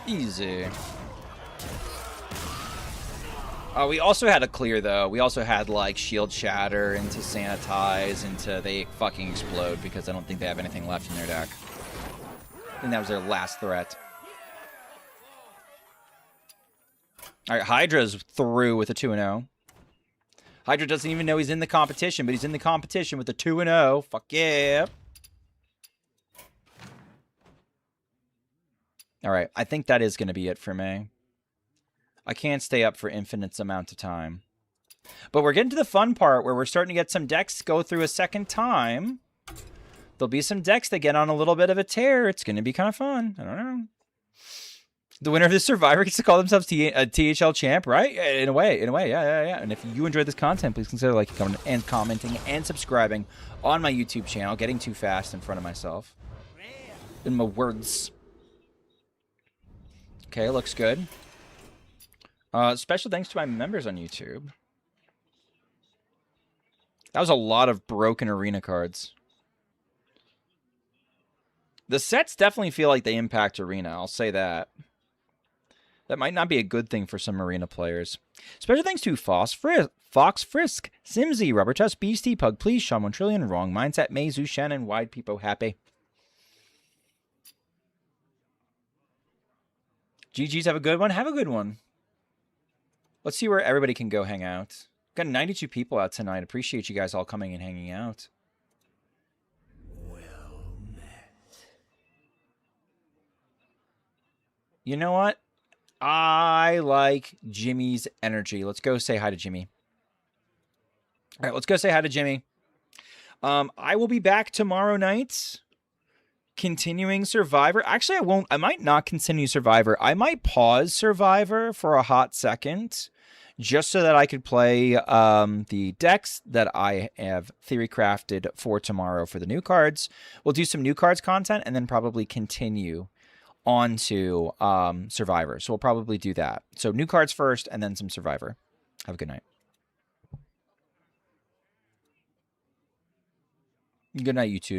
[SPEAKER 1] Easy. We also had a clear, though. We also had, like, shield shatter into sanitize into they fucking explode because I don't think they have anything left in their deck. I think that was their last threat. All right, Hydra's through with a 2-0. Hydra doesn't even know he's in the competition, but he's in the competition with a 2-0. Fuck yeah. All right, I think that is going to be it for me. I can't stay up for infinite amount of time. But we're getting to the fun part where we're starting to get some decks go through a second time. There'll be some decks that get on a little bit of a tear. It's going to be kind of fun. I don't know. The winner of this Survivor gets to call themselves a THL champ, right? In a way, yeah. And if you enjoyed this content, please consider liking, commenting, and subscribing on my YouTube channel. Getting too fast in front of myself. In my words. Okay, looks good. Special thanks to my members on YouTube. That was a lot of broken arena cards. The sets definitely feel like they impact arena. I'll say that. That might not be a good thing for some arena players. Special thanks to Fox Frisk, Simsy, Rubber Tusk, Beastie, Pug Please, Sean Montrillion, Wrong Mindset, Mazu, Shannon, Wide Peepo, Happy. GG's, have a good one. Have a good one. Let's see where everybody can go hang out. Got 92 people out tonight. Appreciate you guys all coming and hanging out.
[SPEAKER 4] Well met.
[SPEAKER 1] You know what? I like Jimmy's energy. Let's go say hi to Jimmy. All right, let's go say hi to Jimmy. I will be back tomorrow night. Continuing Survivor. Actually, I won't. I might not continue Survivor. I might pause Survivor for a hot second, just so that I could play the decks that I have theory crafted for tomorrow for the new cards. We'll do some new cards content and then probably continue on to Survivor. So we'll probably do that. So new cards first and then some Survivor. Have a good night. Good night, YouTube.